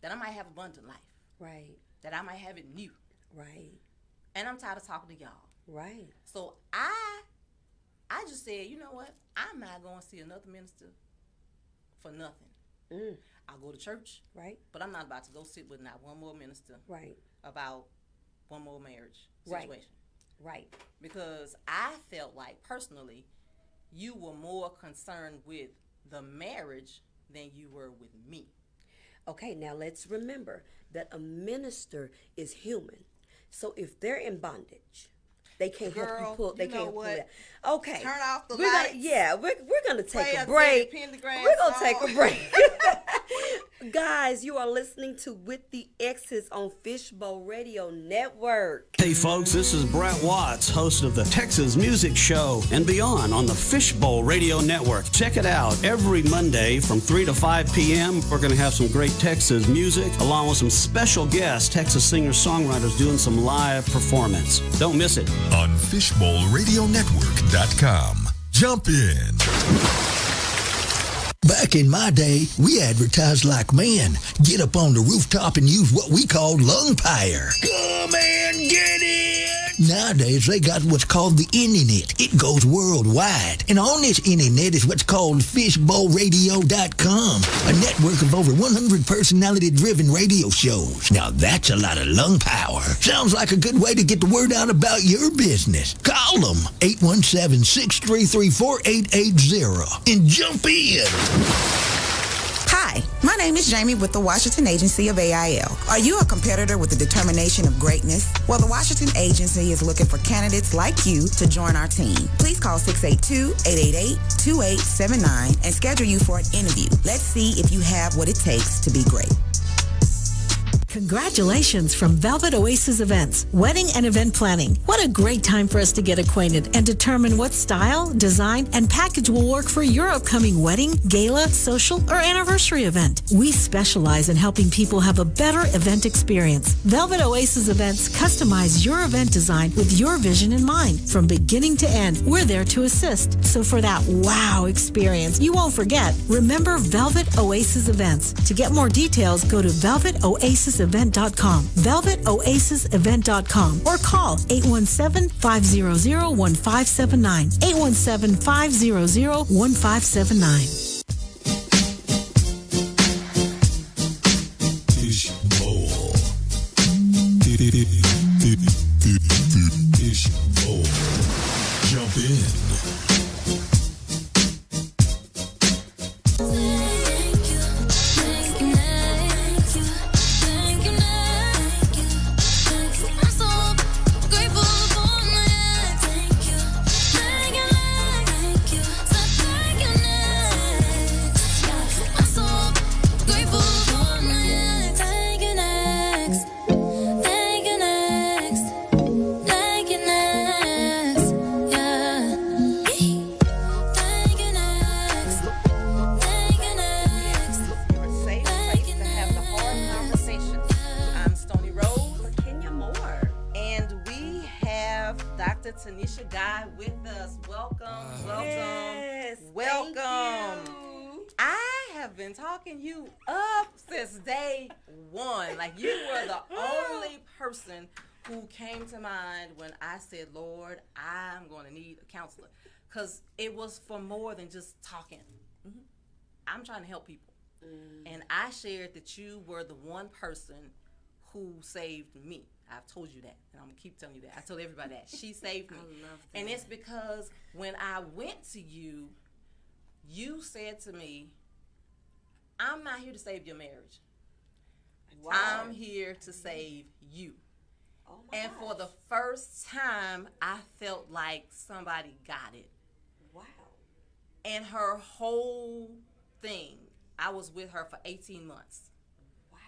that I might have abundant life, Right. that I might have it new. Right. And I'm tired of talking to y'all. Right. So I just said, you know what? I'm not going to see another minister for nothing. I'll go to church, Right. but I'm not about to go sit with not one more minister Right. about one more marriage Right. situation. Right. Because I felt like, personally, you were more concerned with the marriage than you were with me. Okay, now let's remember that a minister is human. So if they're in bondage, they can't help you Girl, pull. They you know can't pull what? it. Okay, Turn off the we're gonna, lights. we're gonna take Play a a break. pentagram We're gonna take song. a break. Guys, you are listening to With the Exes on Fishbowl Radio Network. Hey folks, this is Brett Watts, host of the Texas Music Show and Beyond on the Fishbowl Radio Network. Check it out every Monday from 3 to 5 p.m. We're going to have some great Texas music along with some special guests, Texas singer-songwriters doing some live performance. Don't miss it. On FishbowlRadioNetwork.com. Jump in. Back in my day, we advertised like men. Get up on the rooftop and use what we called lung fire. Come and get it! Nowadays, they got what's called the internet. It goes worldwide. And on this internet is what's called FishbowlRadio.com, a network of over 100 personality-driven radio shows. Now that's a lot of lung power. Sounds like a good way to get the word out about your business. Call them, 817-633-4880, and jump in. Hi, my name is Jamie with the Washington Agency of AIL. Are you a competitor with the determination of greatness? Well, the Washington Agency is looking for candidates like you to join our team. Please call 682-888-2879 and schedule you for an interview. Let's see if you have what it takes to be great. Congratulations from Velvet Oasis Events, wedding and event planning. What a great time for us to get acquainted and determine what style, design, and package will work for your upcoming wedding, gala, social, or anniversary event. We specialize in helping people have a better event experience. Velvet Oasis Events customize your event design with your vision in mind. From beginning to end, we're there to assist. So for that wow experience you won't forget, remember Velvet Oasis Events. To get more details, go to velvetoasisevent.com, velvetoasisevent.com, or call 817-500-1579, 817-500-1579. Fishbowl. Fishbowl. Jump in. Tanisha Guy with us. Welcome. Yes, Welcome. thank you. I have been talking you up since day one. Like, you were the only person who came to mind when I said, Lord, I'm going to need a counselor. Because it was for more than just talking. Mm-hmm. I'm trying to help people. And I shared that you were the one person who saved me. I've told you that, and I'm going to keep telling you that. I told everybody that. She saved me. I love that. And it's because when I went to you, you said to me, I'm not here to save your marriage. Wow. I'm here to save you. Oh my And for gosh. the first time, I felt like somebody got it. Wow. And her whole thing, I was with her for 18 months. Wow.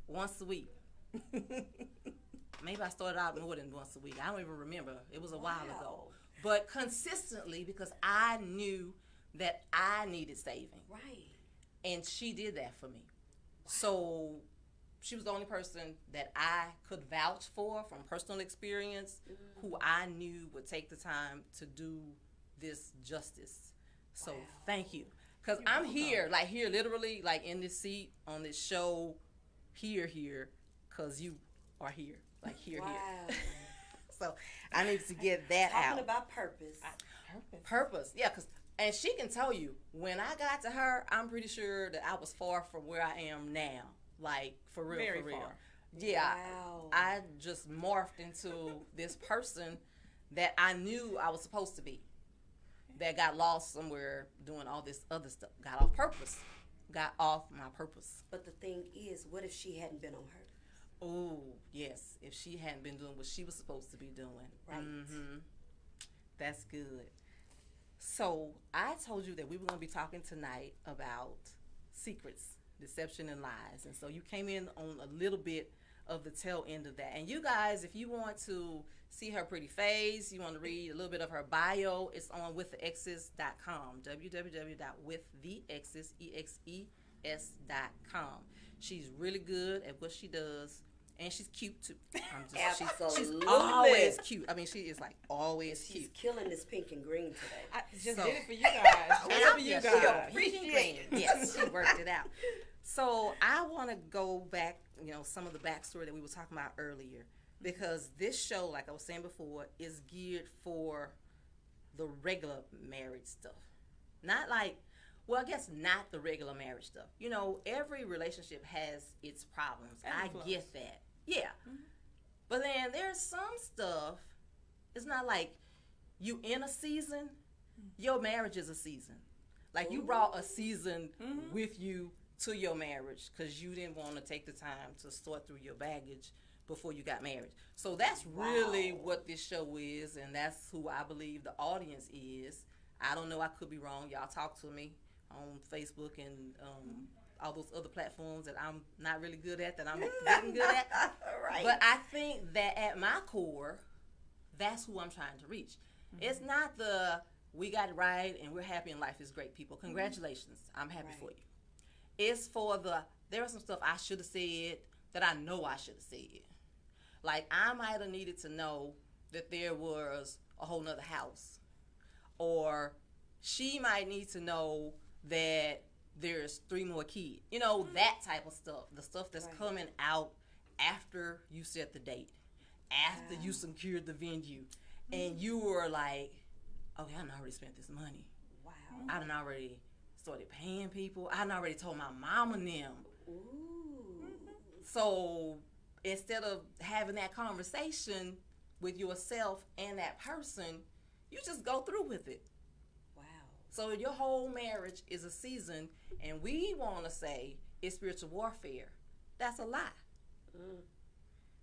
Once a week. Maybe I started out more than once a week. I don't even remember. It was a while ago. But consistently, because I knew that I needed saving. Right. And she did that for me. So she was the only person that I could vouch for from personal experience, who I knew would take the time to do this justice. So thank you. Because I'm here, like here literally, like in this seat on this show, here, because you are here. Like here. So I need to get that out. Talking about purpose. Purpose, yeah, and she can tell you, when I got to her, I'm pretty sure that I was far from where I am now. Like, for real, Very for real. far. Yeah, Wow. I just morphed into this person that I knew I was supposed to be. That got lost somewhere doing all this other stuff. Got off purpose. got off my purpose. But the thing is, what if she hadn't been on hers? Oh, yes. If she hadn't been doing what she was supposed to be doing. Right. That's good. So I told you that we were going to be talking tonight about secrets, deception, and lies. And so you came in on a little bit of the tail end of that. And you guys, if you want to see her pretty face, you want to read a little bit of her bio, it's on withtheexes.com, www.withtheexes.com. She's really good at what she does, and she's cute too. Absolutely. She's always cute. I mean, she is like always She's cute. killing this pink and green today. I just So- did it for you guys. And Just for you she guys. appreciate it. Yes, she worked it out. So I want to go back, some of the backstory that we were talking about earlier, because this show, like I was saying before, is geared for the regular marriage stuff. Not like, well, I guess not the regular marriage stuff. Every relationship has its problems. I get that. Yeah. But then there's some stuff, it's not like you in a season, your marriage is a season. Like you brought a season with you to your marriage because you didn't want to take the time to sort through your baggage before you got married. So that's really what this show is, and that's who I believe the audience is. I don't know, I could be wrong. Y'all talk to me on Facebook and all those other platforms that I'm not really good at, that I'm getting good at. Right. But I think that at my core, that's who I'm trying to reach. It's not we got it right and we're happy and life is great, people. Congratulations. I'm happy for you. It's for there was some stuff I should have said that I know I should have said. Like, I might have needed to know that there was a whole nother house. Or she might need to know that there's 3 more kids. That type of stuff. The stuff that's coming out after you set the date, after you secured the venue, and you were like, okay, I done already spent this money. Wow. I done already started paying people. I done already told my mom and them. Ooh. So instead of having that conversation with yourself and that person, you just go through with it. Wow. So your whole marriage is a season, and we want to say it's spiritual warfare. That's a lie.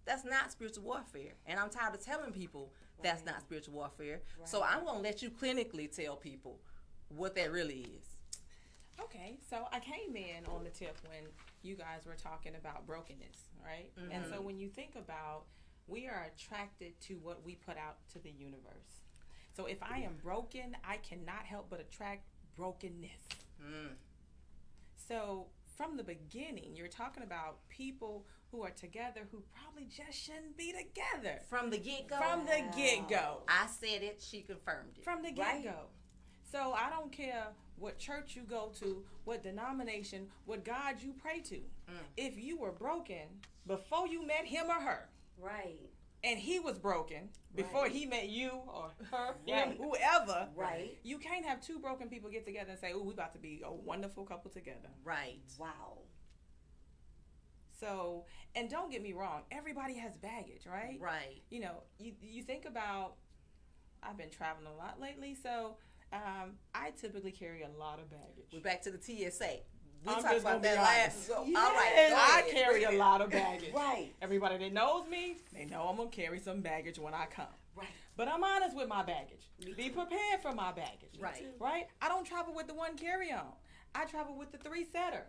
That's not spiritual warfare. And I'm tired of telling people that's not spiritual warfare. So I'm going to let you clinically tell people what that really is. Okay, so I came in on the tip when you guys were talking about brokenness, right? And so when you think about, we are attracted to what we put out to the universe. So if I am broken, I cannot help but attract brokenness. So from the beginning, you're talking about people who are together who probably just shouldn't be together. From the get-go? From the get-go. I said it, she confirmed it. From the get-go. So I don't care what church you go to, what denomination, what God you pray to. If you were broken before you met him or her, Right. and he was broken before he met you or her, him, whoever, Right. you can't have 2 broken people get together and say, oh, we about to be a wonderful couple together. Right. Wow. So, and don't get me wrong, everybody has baggage, right? Right. You think about, I've been traveling a lot lately, so I typically carry a lot of baggage. We're back to the TSA. We I'm talked just about gonna be that last. honest. So, all And right. go I ahead. carry a lot of baggage. Right. Everybody that knows me, they know I'm gonna carry some baggage when I come. Right. But I'm honest with my baggage. Be prepared for my baggage. Right. Right? I don't travel with the 1 carry-on. I travel with the 3-setter.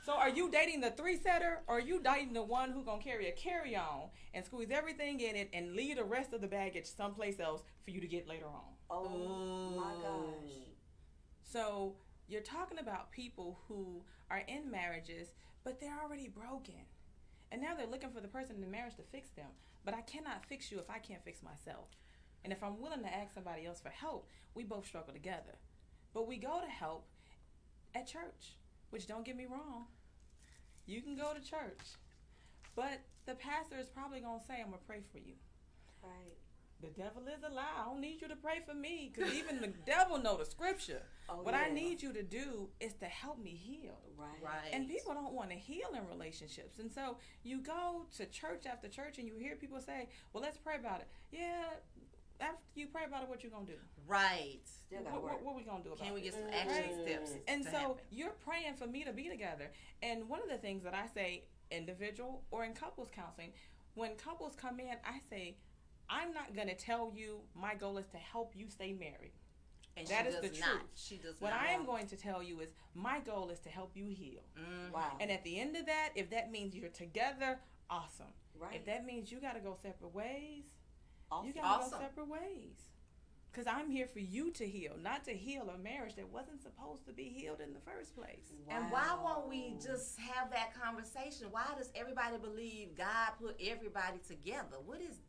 So are you dating the 3-setter, or are you dating the one who's gonna carry a carry-on and squeeze everything in it and leave the rest of the baggage someplace else for you to get later on? Oh my gosh. So you're talking about people who are in marriages, but they're already broken. And now they're looking for the person in the marriage to fix them. But I cannot fix you if I can't fix myself. And if I'm willing to ask somebody else for help, we both struggle together. But we go to help at church, which, don't get me wrong, you can go to church. But the pastor is probably going to say, I'm going to pray for you. Right. The devil is a lie. I don't need you to pray for me, because even the devil know the scripture. What I need you to do is to help me heal. Right. And people don't want to heal in relationships. And so you go to church after church and you hear people say, well, let's pray about it. Yeah, after you pray about it, what you gonna do? Right. Still gotta work. What we gonna do about it? Can we get some action steps? And to so happen? you're praying for me to be together. And one of the things that I say, individual or in couples counseling, when couples come in, I say, I'm not gonna tell you my goal is to help you stay married. And that she is does the not. truth. She does What not. I am going to tell you is my goal is to help you heal. Wow. And at the end of that, if that means you're together, awesome. Right. If that means you got to go separate ways, Awesome. you got to Awesome. go separate ways. Because I'm here for you to heal, not to heal a marriage that wasn't supposed to be healed in the first place. And why won't we just have that conversation? Why does everybody believe God put everybody together?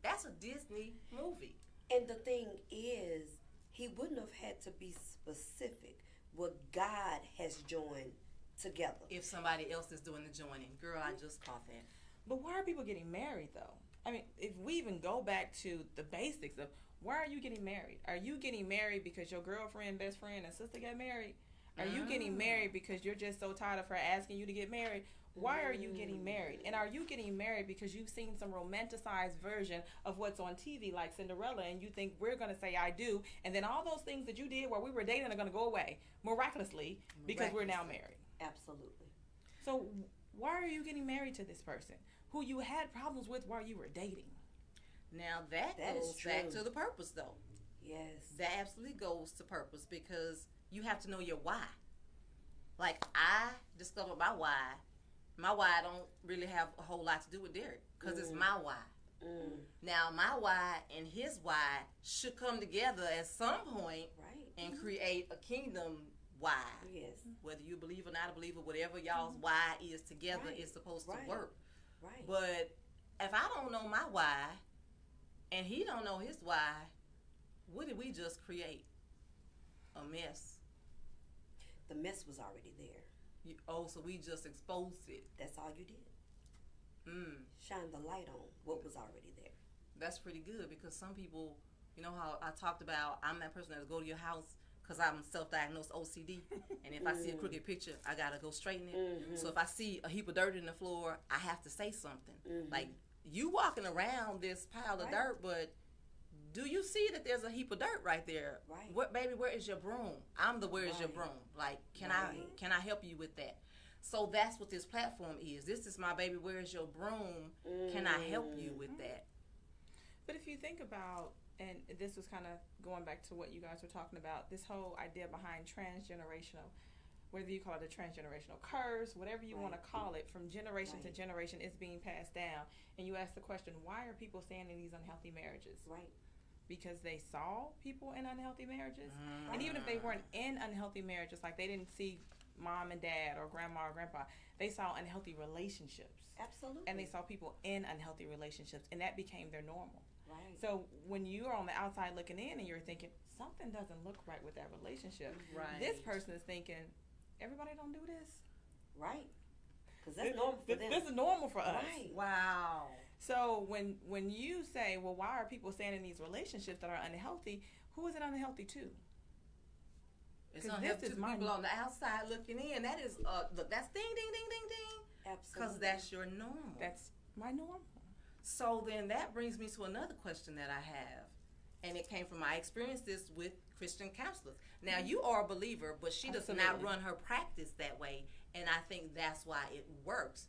That's a Disney movie. And the thing is, he wouldn't have had to be specific what God has joined together. If somebody else is doing the joining. Girl, I just caught that. But why are people getting married, though? I mean, if we even go back to the basics of why are you getting married? Are you getting married because your girlfriend, best friend, and sister got married? Are you getting married because you're just so tired of her asking you to get married? Why are you getting married? And are you getting married because you've seen some romanticized version of what's on TV like Cinderella and you think we're going to say I do, and then all those things that you did while we were dating are going to go away miraculously because we're now married? Absolutely. So why are you getting married to this person who you had problems with while you were dating? Now that is goes back true. to the purpose, though. Yes. That absolutely goes to purpose because you have to know your why. Like, I discovered my why. My why don't really have a whole lot to do with Derek because it's my why. Now, my why and his why should come together at some point and create a kingdom why. Yes. Whether you believe or not a believer, whatever y'all's why is together is supposed to work. Right. But if I don't know my why and he don't know his why, what did we just create? A mess. The mess was already there. So we just exposed it. That's all you did. Shine the light on what was already there. That's pretty good because some people, you know how I talked about, I'm that person that'll go to your house because I'm self-diagnosed OCD. And if I see a crooked picture, I got to go straighten it. So if I see a heap of dirt in the floor, I have to say something. Like, you walking around this pile of dirt, but do you see that there's a heap of dirt right there? Right. What, baby, where is your broom? I'm the where is your broom? Like, can I help you with that? So that's what this platform is. This is my baby, where is your broom? Can I help you with that? But if you think about, and this was kind of going back to what you guys were talking about, this whole idea behind transgenerational, whether you call it a transgenerational curse, whatever you want to call it, from generation to generation, it's being passed down. And you ask the question, why are people staying in these unhealthy marriages? Right. Because they saw people in unhealthy marriages. And even if they weren't in unhealthy marriages, like they didn't see mom and dad or grandma or grandpa, they saw unhealthy relationships. Absolutely. And they saw people in unhealthy relationships, and that became their normal. Right. So when you're on the outside looking in and you're thinking, something doesn't look right with that relationship, this person is thinking, everybody don't do this. Right. Because that's normal for them. This is normal for us. Right. Wow. So when you say, well, why are people staying in these relationships that are unhealthy, who is it unhealthy to? It's unhealthy to people on the outside looking in. That is, look, that's ding, ding, ding, ding, ding. Absolutely. Because that's your normal. That's my normal. So then that brings me to another question that I have. And it came from my experiences with Christian counselors. Now, you are a believer, but she does not run her practice that way. And I think that's why it works.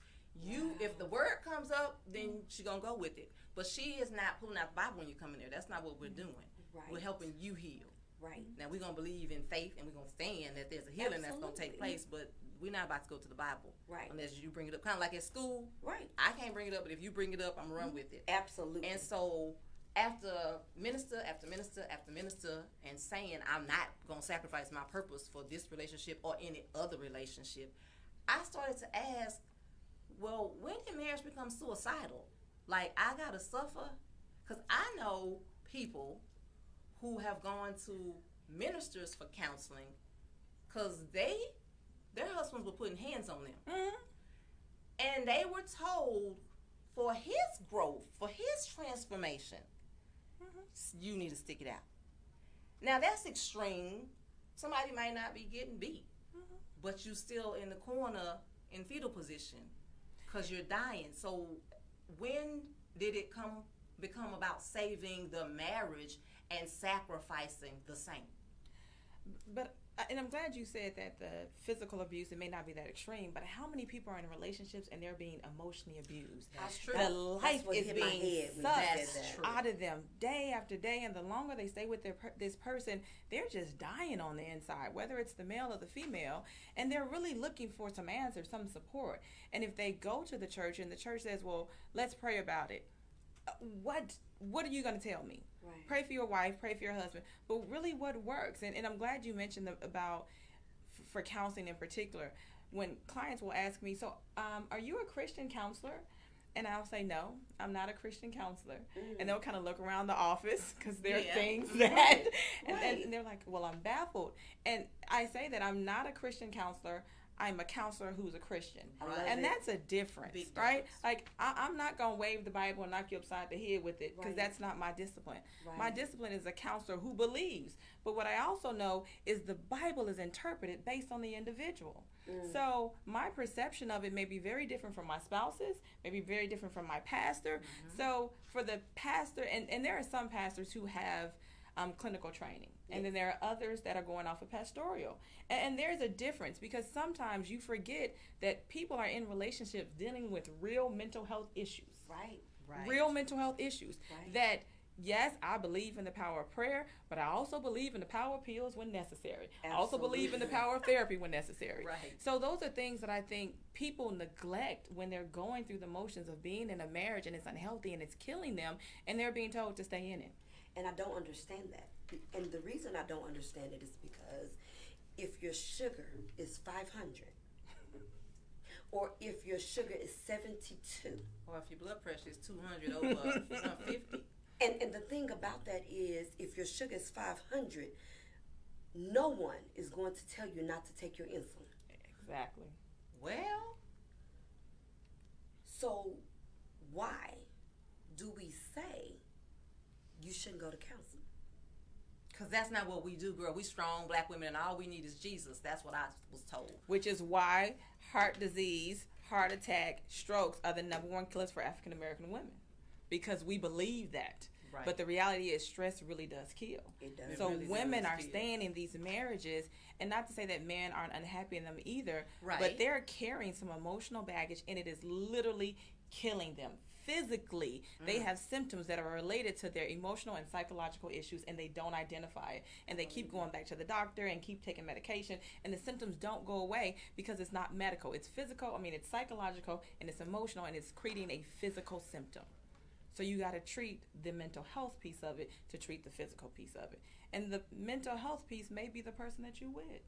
If the word comes up, then she's going to go with it. But she is not pulling out the Bible when you come in there. That's not what we're doing. Right. We're helping you heal. Right. Now, we're going to believe in faith, and we're going to stand that there's a healing that's going to take place, but we're not about to go to the Bible. Right. Unless you bring it up. Kind of like at school. Right. I can't bring it up, but if you bring it up, I'm going to run with it. Absolutely. And so after minister after minister after minister and saying I'm not going to sacrifice my purpose for this relationship or any other relationship, I started to ask, well, when did marriage become suicidal? Like, I got to suffer? Because I know people who have gone to ministers for counseling because their husbands were putting hands on them. And they were told for his growth, for his transformation, you need to stick it out. Now, that's extreme. Somebody might not be getting beat, but you still in the corner in fetal position because you're dying. So when did it become about saving the marriage and sacrificing the same. But and I'm glad you said that the physical abuse, it may not be that extreme, but how many people are in relationships and they're being emotionally abused? That's true. The life is being sucked true. out of them day after day, and the longer they stay with this person, they're just dying on the inside, whether it's the male or the female, and they're really looking for some answers, some support. And if they go to the church and the church says, well, let's pray about it, what are you going to tell me? Right. Pray for your wife, pray for your husband, but really what works? And I'm glad you mentioned about for counseling in particular. When clients will ask me, so are you a Christian counselor? And I'll say, no, I'm not a Christian counselor. And they'll kind of look around the office because there are things that, and they're like, well, I'm baffled. And I say that I'm not a Christian counselor. I'm a counselor who's a Christian. And that's a difference, right? Like, I'm not going to wave the Bible and knock you upside the head with it because that's not my discipline. Right. My discipline is a counselor who believes. But what I also know is the Bible is interpreted based on the individual. So my perception of it may be very different from my spouse's, maybe very different from my pastor. So for the pastor, and there are some pastors who have clinical training. And then there are others that are going off of pastoral. And there's a difference because sometimes you forget that people are in relationships dealing with real mental health issues. Right. Real mental health issues. Right. That, yes, I believe in the power of prayer, but I also believe in the power of pills when necessary. Absolutely. I also believe in the power of therapy when necessary. Right. So those are things that I think people neglect when they're going through the motions of being in a marriage and it's unhealthy and it's killing them and they're being told to stay in it. And I don't understand that. And the reason I don't understand it is because if your sugar is 500, or if your sugar is 72, Or if your blood pressure is 200 over 150. and the thing about that is, if your sugar is 500, no one is going to tell you not to take your insulin. Exactly. Well, So why do we say you shouldn't go to counseling? because that's not what we do, girl. We strong black women, and all we need is Jesus. That's what I was told. Which is why heart disease, heart attack, strokes are the number one killers for African American women. Because we believe that. Right. But the reality is stress really does kill. It does. So It really women does are kill. staying in these marriages, and not to say that men aren't unhappy in them either, Right. but they're carrying some emotional baggage, and it is literally killing them. Physically, they have symptoms that are related to their emotional and psychological issues, and they don't identify it. And they keep going back to the doctor and keep taking medication, and the symptoms don't go away because it's not medical. It's physical, it's psychological, and it's emotional, and it's creating a physical symptom. So you got to treat the mental health piece of it to treat the physical piece of it. And the mental health piece may be the person that you with.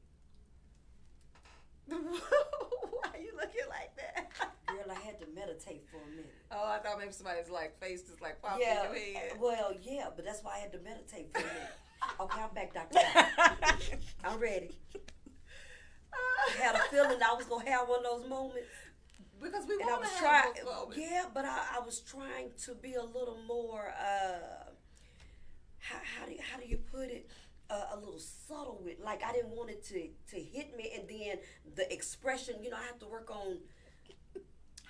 Why are you looking like that? Girl, I had to meditate for a minute. Oh, I thought maybe somebody's like face just like popped Yeah, in your head. well, yeah, but that's why I had to meditate for a minute. Okay, I'm back, Dr. I'm ready. I had a feeling I was going to have one of those moments. Because we And I want was to trying, have those moments. yeah, but I was trying to be a little more, how do you put it? A little subtle with, like I didn't want it to hit me, and then the expression, I have to work on.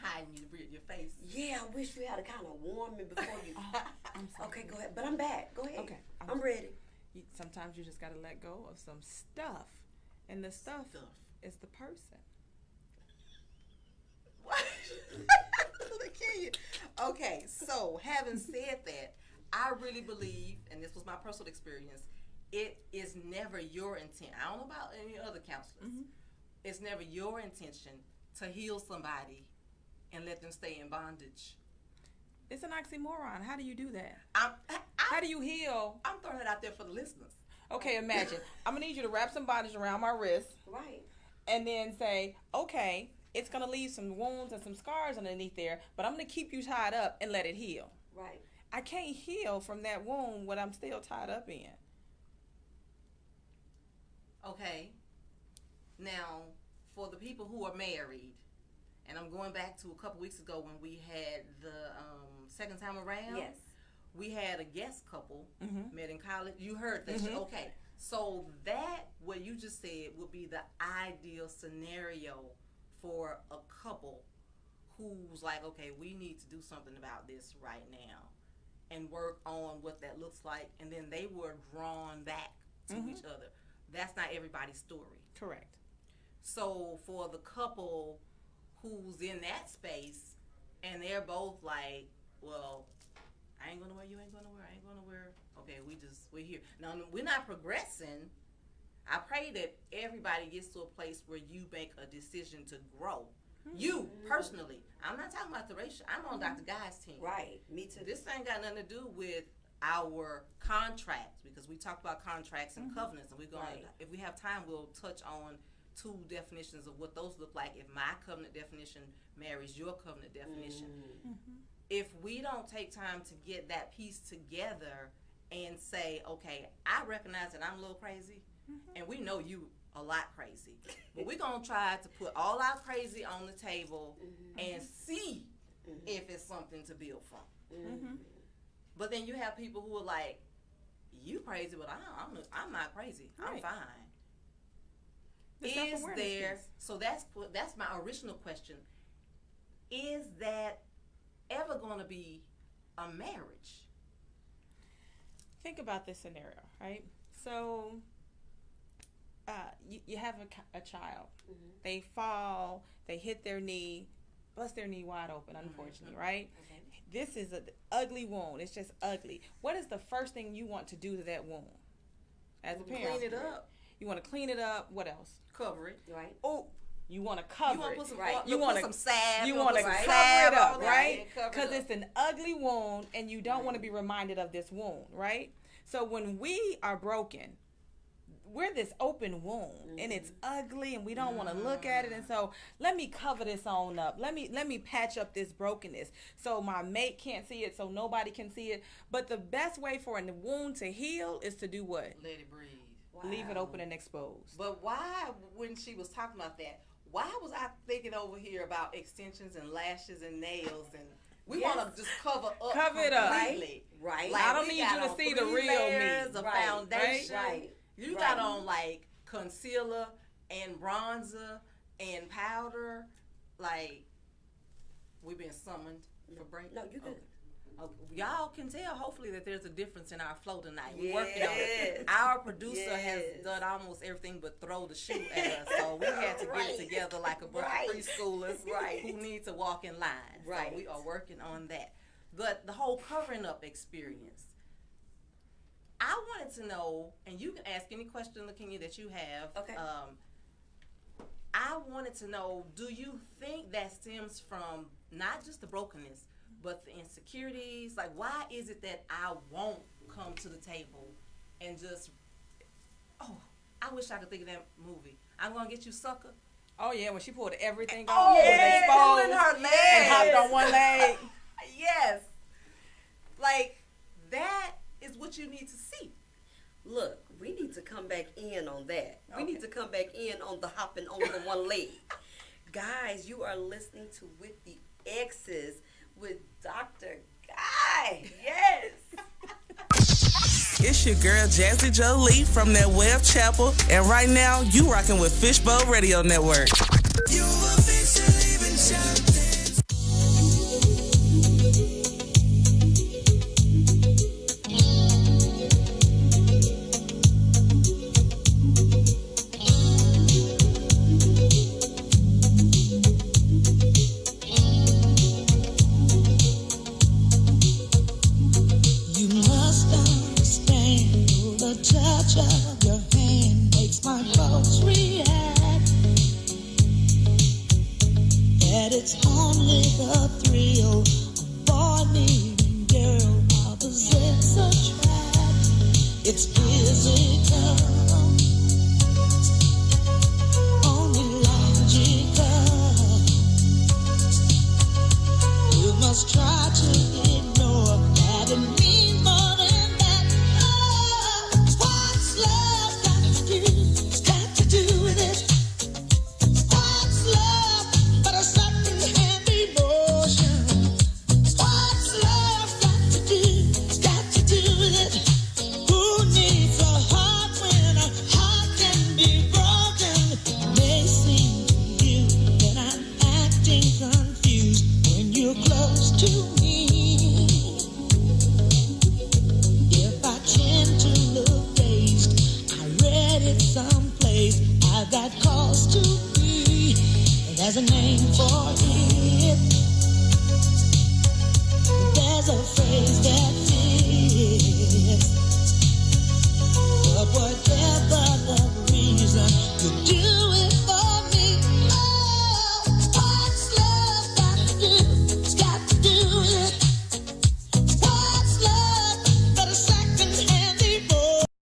Hiding your face. Yeah, I wish you had a kind of warm me before you. I'm sorry. Okay, go ahead, but I'm back. Go ahead. Okay, I'm ready. Sometimes you just got to let go of some stuff. And the stuff is the person. What? Look at you. Okay, so having said that, I really believe, and this was my personal experience, it is never your intent. I don't know about any other counselors. Mm-hmm. It's never your intention to heal somebody and let them stay in bondage. It's an oxymoron. How do you do that? How How do you heal? I'm throwing it out there for the listeners. Okay, imagine. I'm going to need you to wrap some bondage around my wrist Right. and then say, okay, it's going to leave some wounds and some scars underneath there, but I'm going to keep you tied up and let it heal. Right. I can't heal from that wound when I'm still tied up in. Okay. Now, for the people who are married, and I'm going back to a couple weeks ago when we had the second time around. Yes. We had a guest couple Mm-hmm. met in college. You heard that. Mhm. Okay. So that, what you just said, would be the ideal scenario for a couple who's like, okay, we need to do something about this right now. and work on what that looks like, and then they were drawn back to each other. That's not everybody's story. Correct. So for the couple who's in that space and they're both like, well, I ain't going nowhere, you ain't going nowhere, I ain't going nowhere. Okay, we're here. Now, we're not progressing. I pray that everybody gets to a place where you make a decision to grow. You, personally. I'm not talking about the racial. I'm on Dr. Guy's team. Right, me too. This ain't got nothing to do with our contracts, because we talk about contracts and covenants, and we're going to, if we have time, we'll touch on 2 definitions of what those look like if my covenant definition marries your covenant definition. If we don't take time to get that piece together and say, okay, I recognize that I'm a little crazy, and we know you a lot crazy, but we're going to try to put all our crazy on the table and see if it's something to build from. But then you have people who are like, you crazy, but I'm not crazy. I'm Right. fine. The Is self-awareness there, piece. so that's my original question. Is that ever going to be a marriage? Think about this scenario, right? So you have a child. They fall, they hit their knee, bust their knee wide open, unfortunately, right? This is an ugly wound. It's just ugly. What is the first thing you want to do to that wound as a parent? Clean it up. You want to clean it up. What else? Cover it. Right. Oh, you want to cover You want it. to put some, Right. you want some salve. You want to put some cover salve it up, on it right? and cover Because it up. it's an ugly wound, and you don't want to be reminded of this wound, right? So when we are broken, we're this open wound, and it's ugly, and we don't want to look at it. And so let me cover this on up. Let me patch up this brokenness so my mate can't see it, so nobody can see it. But the best way for a wound to heal is to do what? Let it breathe. Leave it open and exposed. But why, when she was talking about that, why was I thinking over here about extensions and lashes and nails, and we want to just cover up Cover it up. completely. Right. Like, I don't we need got you to on see the 3 real me. layers of Right. foundation. Right. You Right. got on like concealer and bronzer and powder. Like, we've been summoned for break. No, you good. Okay. Y'all can tell, hopefully, that there's a difference in our flow tonight. We're working on Yes. it. Our producer has Yes. done almost everything but throw the shoe at us. So we had to get Right. it together like a bunch Right. of preschoolers Right. who need to walk in line. Right. So we are working on that. But the whole covering up experience, I wanted to know, and you can ask any question, LaKenya, that you have. Okay. I wanted to know, do you think that stems from not just the brokenness, but the insecurities? Like, why is it that I won't come to the table and just, I wish I could think of that movie. I'm going to Get You, Sucker. Oh, yeah, when she pulled everything Oh, off, yeah, exposed, pulling her legs. and hopped on one leg. Yes. Like, that is what you need to see. Look, we need to come back in on that. We Okay. need to come back in on the hopping on the one leg. Guys, you are listening to With the Exes with Dr. Guy. Yes. It's your girl Jazzy Jolie from that Web Chapel, and right now you rocking with Fishbowl Radio Network. You must understand the touch of your hand makes my pulse react. That it's only the thrill of boy meeting girl opposites attract. It's physical, only logical. You must try to ignore that it means more than that. Oh, what's love got to do? It's got to do with it. What's love but a second-hand emotion? What's love got to do? It's got to do with it. Who needs There's a name for it. There's a phrase that